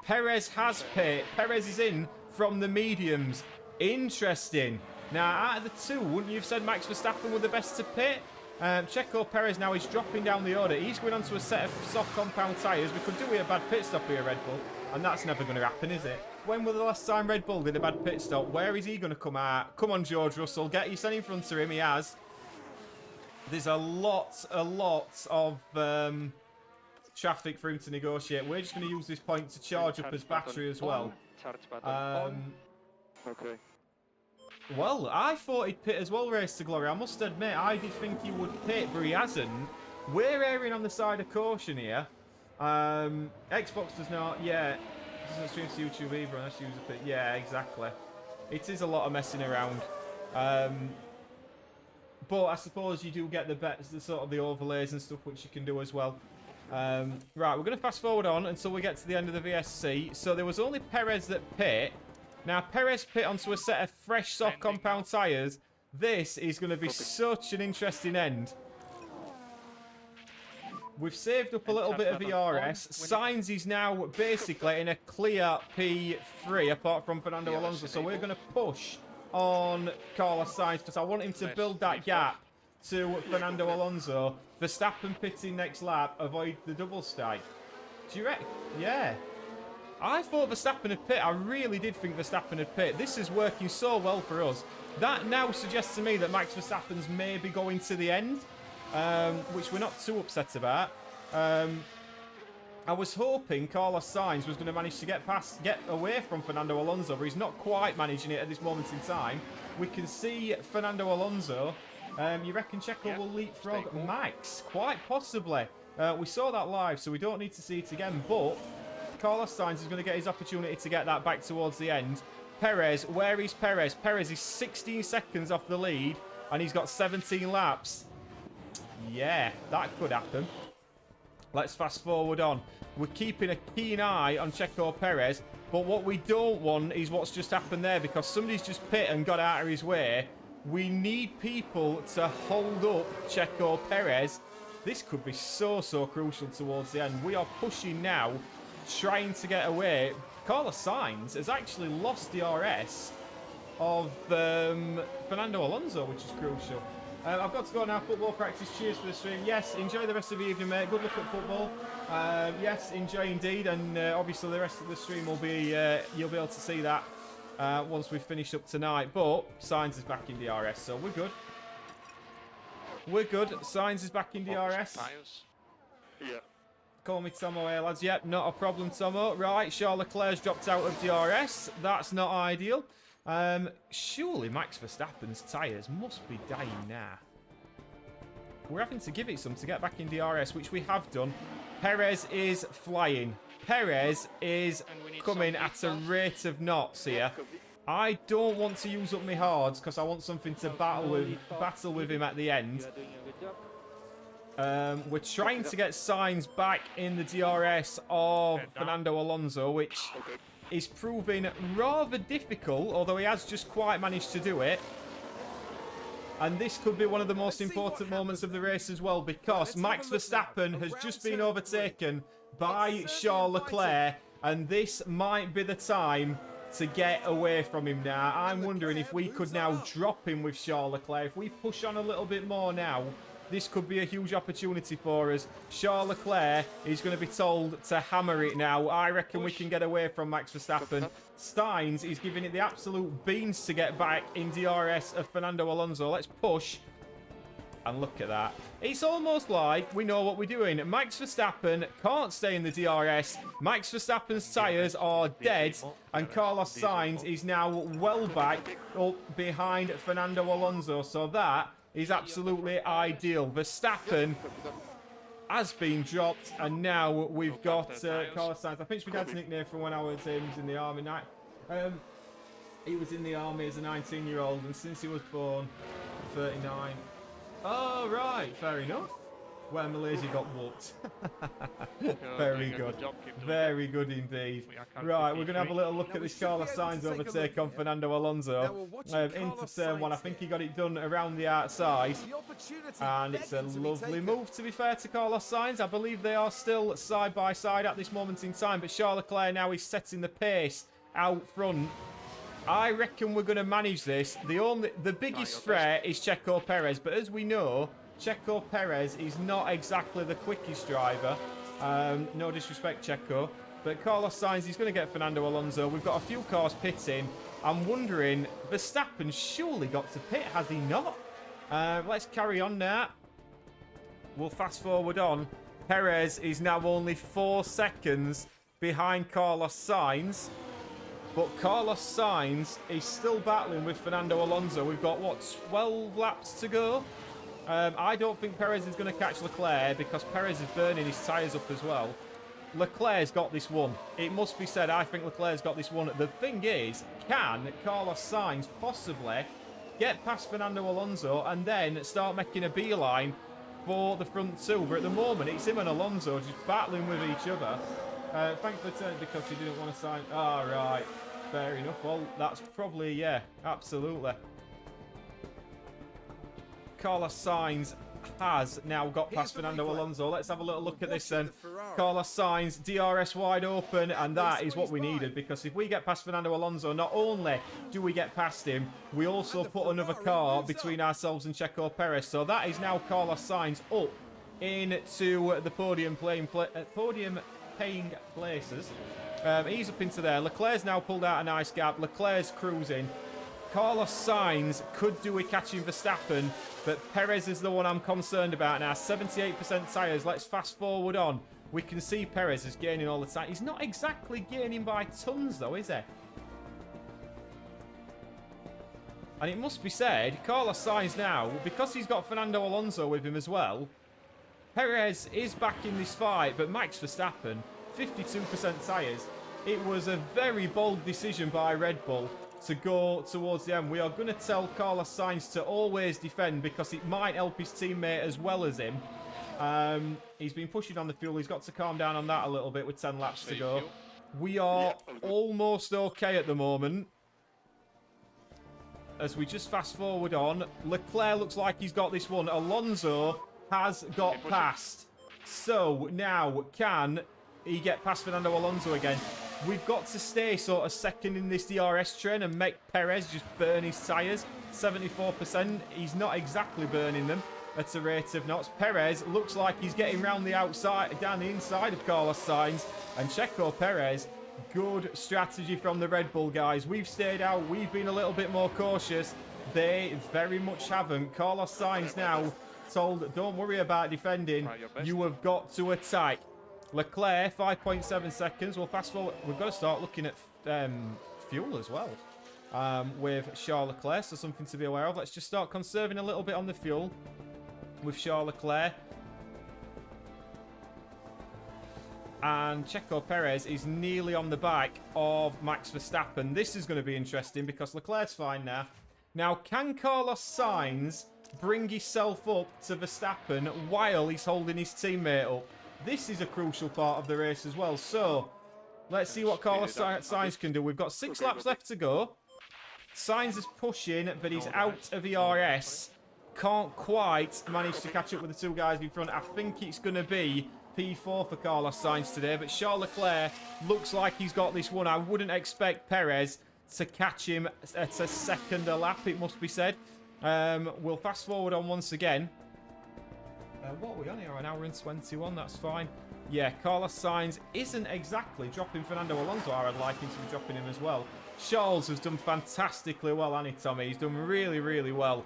Perez has pit. Perez is in from the mediums. Interesting. Now, out of the two, wouldn't you have said Max Verstappen were the best to pit? Checo Perez now is dropping down the order. He's going onto a set of soft compound tyres. We could do with a bad pit stop here, Red Bull. And that's never going to happen, is it? When was the last time Red Bull did a bad pit stop? Where is he going to come out? Come on, George Russell. Get your son in front of him. He has. There's a lot of traffic for him to negotiate. We're just going to use this point to charge up his battery as well. Okay. Well, I thought he'd pit as well, Race to Glory. I must admit, I did think he would pit, but he hasn't. We're erring on the side of caution here. Xbox does not, yeah, doesn't stream to YouTube either unless you use a pit. Yeah, exactly. It is a lot of messing around. But I suppose you do get the sort of the overlays and stuff which you can do as well. Right, we're going to fast forward on until we get to the end of the VSC. So there was only Perez that pit. Now, Perez pit onto a set of fresh soft compound tyres. This is going to be such an interesting end. We've saved up a little bit of ERS. Sainz is now basically in a clear P3, apart from Fernando Alonso. So we're going to push on Carlos Sainz because I want him to build that gap to Fernando Alonso. Verstappen pitting next lap, avoid the double stack. Do you reckon? Yeah. I thought Verstappen had pit. I really did think Verstappen had pit. This is working so well for us. That now suggests to me that Max Verstappen's maybe going to the end, which we're not too upset about. I was hoping Carlos Sainz was going to manage to get away from Fernando Alonso, but he's not quite managing it at this moment in time. We can see Fernando Alonso. You reckon Checo will leapfrog Max? Quite possibly. We saw that live, so we don't need to see it again, but Carlos Sainz is going to get his opportunity to get that back towards the end. Perez, where is Perez? Perez is 16 seconds off the lead, and he's got 17 laps. Yeah, that could happen. Let's fast forward on. We're keeping a keen eye on Checo Perez, but what we don't want is what's just happened there, because somebody's just pit and got out of his way. We need people to hold up Checo Perez. This could be so crucial towards the end. We are pushing now trying to get away. Carlos Sainz has actually lost DRS of Fernando Alonso, which is crucial. I've got to go now. Football practice. Cheers for the stream. Yes, enjoy the rest of the evening, mate. Good luck at football. Yes, enjoy indeed. And obviously the rest of the stream will be, you'll be able to see that once we've finished up tonight. But Sainz is back in DRS, so we're good. We're good. Sainz is back in DRS. Yeah. Call me Tomo here, lads. Yep, not a problem, Tomo. Right, Charles Leclerc's dropped out of DRS. That's not ideal. Surely Max Verstappen's tyres must be dying now. We're having to give it some to get back in DRS, which we have done. Perez is flying. Perez is coming at a rate of knots here. I don't want to use up my hards because I want something to battle with him at the end. You are doing a good job. We're trying to get Sainz back in the DRS of Fernando Alonso, which is proving rather difficult, although he has just quite managed to do it. And this could be one of the most important moments of the race as well, because Max Verstappen has just been overtaken by Charles Leclerc, and this might be the time to get away from him now. I'm wondering if we could now drop him with Charles Leclerc. If we push on a little bit more now, this could be a huge opportunity for us. Charles Leclerc is going to be told to hammer it now. I reckon we can get away from Max Verstappen. Sainz is giving it the absolute beans to get back in DRS of Fernando Alonso. Let's push. And look at that. It's almost like we know what we're doing. Max Verstappen can't stay in the DRS. Max Verstappen's tyres are dead. And Carlos Sainz is now well back up behind Fernando Alonso. So that is absolutely ideal. Verstappen has been dropped. And now we've got Carlos Sainz. I think it's my dad's nickname from when I was in the army. He was in the army as a 19-year-old. And since he was born, 39... Oh, right. Fair enough. Where Malaysia got whooped. Very good. Very good indeed. Right, we're going to have a little look at this Carlos Sainz overtake on Fernando Alonso. Into turn one. I think he got it done around the outside. And it's a lovely move, to be fair, to Carlos Sainz. I believe they are still side by side at this moment in time. But Charles Leclerc now is setting the pace out front. I reckon we're going to manage this. The biggest threat is Checo Perez, but as we know, Checo Perez is not exactly the quickest driver. No disrespect, Checo, but Carlos Sainz is going to get Fernando Alonso. We've got a few cars pitting. I'm wondering, Verstappen's surely got to pit, has he not? Let's carry on now. We'll fast forward on. Perez is now only 4 seconds behind Carlos Sainz. But Carlos Sainz is still battling with Fernando Alonso. We've got, what, 12 laps to go? I don't think Perez is going to catch Leclerc because Perez is burning his tyres up as well. Leclerc's got this one. It must be said, I think Leclerc's got this one. The thing is, can Carlos Sainz possibly get past Fernando Alonso and then start making a beeline for the front two? But at the moment, it's him and Alonso just battling with each other. Thankfully turned because he didn't want to sign. Ah, right. Fair enough. Well, that's probably, yeah, absolutely. Carlos Sainz has now got past Fernando Alonso. Let's have a little look at this then. Carlos Sainz, DRS wide open, and that is what we needed, because if we get past Fernando Alonso, not only do we get past him, we also put another car between ourselves and Checo Perez. So that is now Carlos Sainz up into the podium paying places. He's up into there. Leclerc's now pulled out a nice gap. Leclerc's cruising. Carlos Sainz could do with catching Verstappen, but Perez is the one I'm concerned about now. 78% tyres. Let's fast forward on. We can see Perez is gaining all the time. He's not exactly gaining by tons, though, is he? And it must be said, Carlos Sainz now, because he's got Fernando Alonso with him as well, Perez is back in this fight, but Max Verstappen, 52% tyres. It was a very bold decision by Red Bull to go towards the end. We are going to tell Carlos Sainz to always defend because it might help his teammate as well as him. He's been pushing on the fuel. He's got to calm down on that a little bit with 10 laps to go. We are almost okay at the moment. As we just fast forward on, Leclerc looks like he's got this one. Alonso has got past. So now can he get past Fernando Alonso again? We've got to stay sort of second in this DRS train and make Perez just burn his tyres. 74%. He's not exactly burning them at a rate of knots. Perez looks like he's getting round the outside, down the inside of Carlos Sainz. And Checo Perez, good strategy from the Red Bull guys. We've stayed out. We've been a little bit more cautious. They very much haven't. Carlos Sainz now told, don't worry about defending. You have got to attack. Leclerc, 5.7 seconds. We'll fast forward. We've got to start looking at fuel as well with Charles Leclerc. So something to be aware of. Let's just start conserving a little bit on the fuel with Charles Leclerc. And Checo Perez is nearly on the back of Max Verstappen. This is going to be interesting because Leclerc's fine now. Now, can Carlos Sainz bring himself up to Verstappen while he's holding his teammate up? This is a crucial part of the race as well. So, let's see what Carlos Sainz can do. We've got 6 laps left to go. Sainz is pushing, but he's out of ERS. Can't quite manage to catch up with the 2 guys in front. I think it's going to be P4 for Carlos Sainz today, but Charles Leclerc looks like he's got this one. I wouldn't expect Perez to catch him at a second a lap, it must be said. We'll fast forward on once again. What are we on here? An hour and 21, that's fine. Yeah, Carlos Sainz isn't exactly dropping Fernando Alonso. I'd like him to be dropping him as well. Charles has done fantastically well, hasn't he, Tommy? He's done really, really well.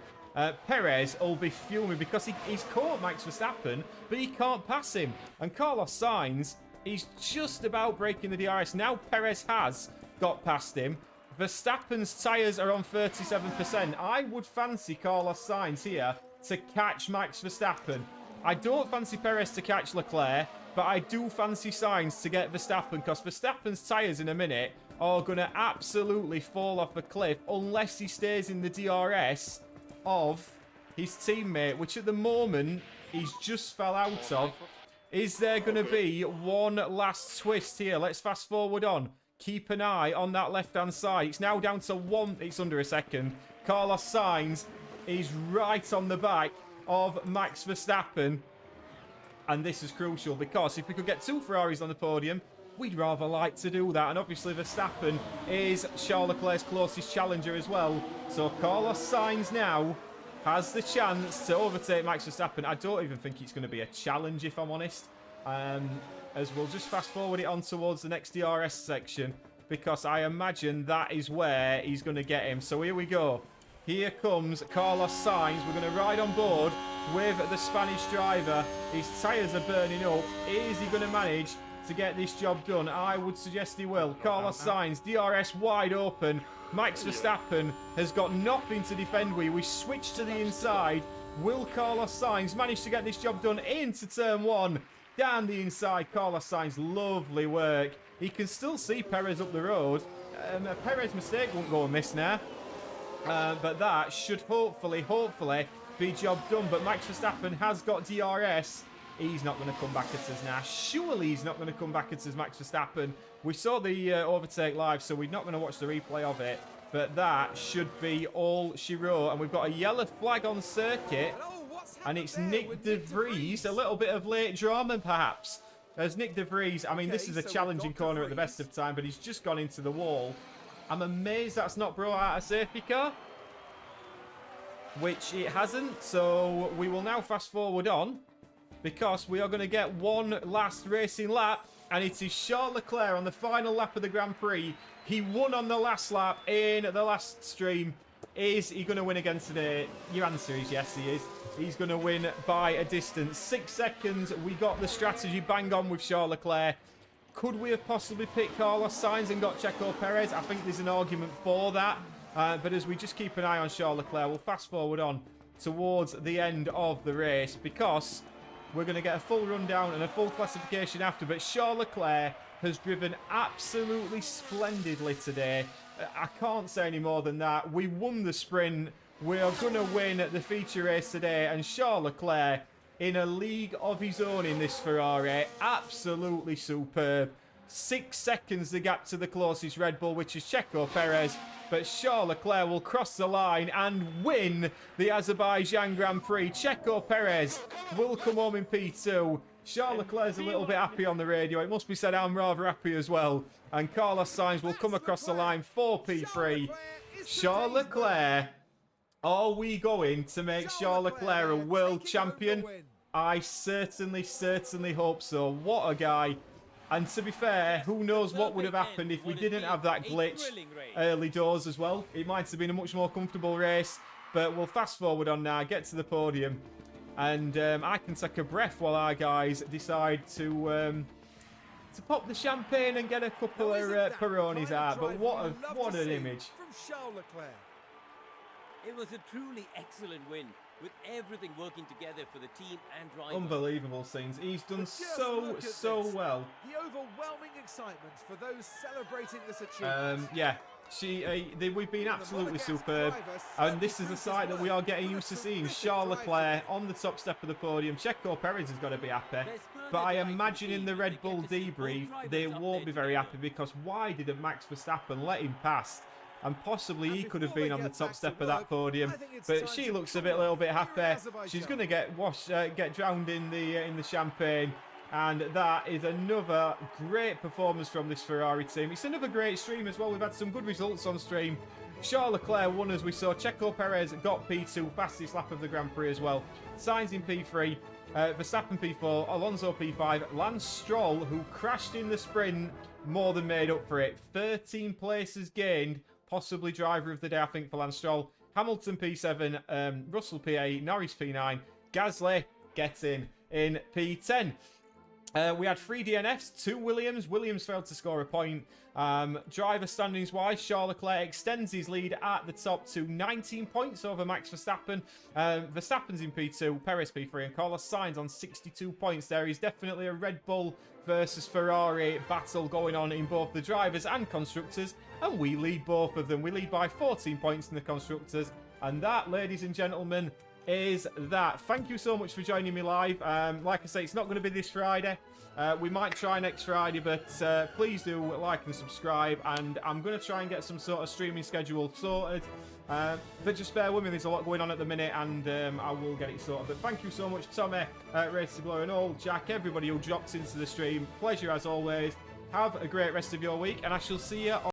Perez will be fuming because he's caught Max Verstappen, but he can't pass him. And Carlos Sainz, he's just about breaking the DRS. Now Perez has got past him. Verstappen's tyres are on 37%. I would fancy Carlos Sainz here to catch Max Verstappen. I don't fancy Perez to catch Leclerc, but I do fancy Sainz to get Verstappen because Verstappen's tyres in a minute are going to absolutely fall off a cliff unless he stays in the DRS of his teammate, which at the moment he's just fell out of. Is there going to be one last twist here? Let's fast forward on. Keep an eye on that left-hand side. It's now down to 1. It's under a second. Carlos Sainz is right on the back of Max Verstappen. And this is crucial because if we could get 2 Ferraris on the podium, we'd rather like to do that. And obviously Verstappen is Charles Leclerc's closest challenger as well. So Carlos Sainz now has the chance to overtake Max Verstappen. I don't even think it's going to be a challenge, if I'm honest. As we'll just fast forward it on towards the next DRS section, because I imagine that is where he's going to get him. So here we go. Here comes Carlos Sainz. We're going to ride on board with the Spanish driver. His tyres are burning up. Is he going to manage to get this job done? I would suggest he will. Carlos Sainz, DRS wide open. Max Verstappen has got nothing to defend with. We switch to the inside. Will Carlos Sainz manage to get this job done into turn 1? Down the inside, Carlos Sainz, lovely work. He can still see Perez up the road. Perez's mistake won't go amiss now. But that should hopefully be job done. But Max Verstappen has got DRS. He's not going to come back at us now. Surely he's not going to come back at us, Max Verstappen. We saw the overtake live, so we're not going to watch the replay of it. But that should be all she wrote. And we've got a yellow flag on circuit. And it's Nick De Vries. A little bit of late drama, perhaps. As Nick De Vries, I mean, this is a challenging corner at the best of time, but he's just gone into the wall. I'm amazed that's not brought out a safety car. Which it hasn't. So we will now fast forward on, because we are going to get one last racing lap. And it is Charles Leclerc on the final lap of the Grand Prix. He won on the last lap in the last stream. Is he going to win again today? Your answer is yes, he is. He's going to win by a distance. 6 seconds. We got the strategy bang on with Charles Leclerc. Could we have possibly picked Carlos Sainz and got Checo Perez? I think there's an argument for that. But as we just keep an eye on Charles Leclerc, we'll fast forward on towards the end of the race, because we're going to get a full rundown and a full classification after. But Charles Leclerc has driven absolutely splendidly today. I can't say any more than that. We won the sprint. We are going to win the feature race today. And Charles Leclerc, in a league of his own in this Ferrari, absolutely superb. 6 seconds the gap to the closest Red Bull, which is Checo Perez. But Charles Leclerc will cross the line and win the Azerbaijan Grand Prix. Checo Perez will come home in P2. Charles Leclerc's a little bit happy on the radio. It must be said I'm rather happy as well. And Carlos Sainz will come across the line for P3. Charles Leclerc, are we going to make Charles Leclerc a world champion? I certainly hope so. What a guy. And to be fair, who knows what would have happened if we didn't have that glitch early doors as well. It might have been a much more comfortable race. But we'll fast forward on now, get to the podium. And I can take a breath while our guys decide to pop the champagne and get a couple of Peronis out. But what an image. From Charles Leclerc. It was a truly excellent win, with everything working together for the team and driver. Unbelievable scenes. He's done But just so look at this. well. The overwhelming excitement for those celebrating this achievement. Yeah, we've been absolutely superb, and this is a sight that we are getting used to seeing. Charles Leclerc on the top step of the podium. Checo Perez has got to be happy, but I imagine in the Red Bull debrief they won't be very happy, because why didn't Max Verstappen let him pass? And possibly he could have been on the top step of that podium, but she looks a little bit happy. She's going to get drowned in the champagne. And that is another great performance from this Ferrari team. It's another great stream as well. We've had some good results on stream. Charles Leclerc won, as we saw. Checo Perez got P2, fastest lap of the Grand Prix as well. Sainz in P3, Verstappen P4, Alonso P5. Lance Stroll, who crashed in the sprint, more than made up for it. 13 places gained, possibly driver of the day, I think, for Lance Stroll. Hamilton P7, Russell P8, Norris P9, Gasly getting in P10. We had 3 DNFs, 2 Williams. Williams failed to score a point. Driver standings wise, Charles Leclerc extends his lead at the top to 19 points over Max Verstappen. Verstappen's in P2, Perez P3, and Carlos Sainz on 62 points. There is definitely a Red Bull versus Ferrari battle going on in both the drivers and constructors, and we lead both of them. We lead by 14 points in the constructors, and that, ladies and gentlemen, is that. Thank you so much for joining me live. Like I say, it's not going to be this Friday. We might try next Friday, but please do like and subscribe, and I'm going to try and get some sort of streaming schedule sorted. But just bear with me, there's a lot going on at the minute, and I will get it sorted. But thank you so much, Tommy, Race to Glory, and all, Jack, everybody who dropped into the stream. Pleasure as always. Have a great rest of your week, and I shall see you on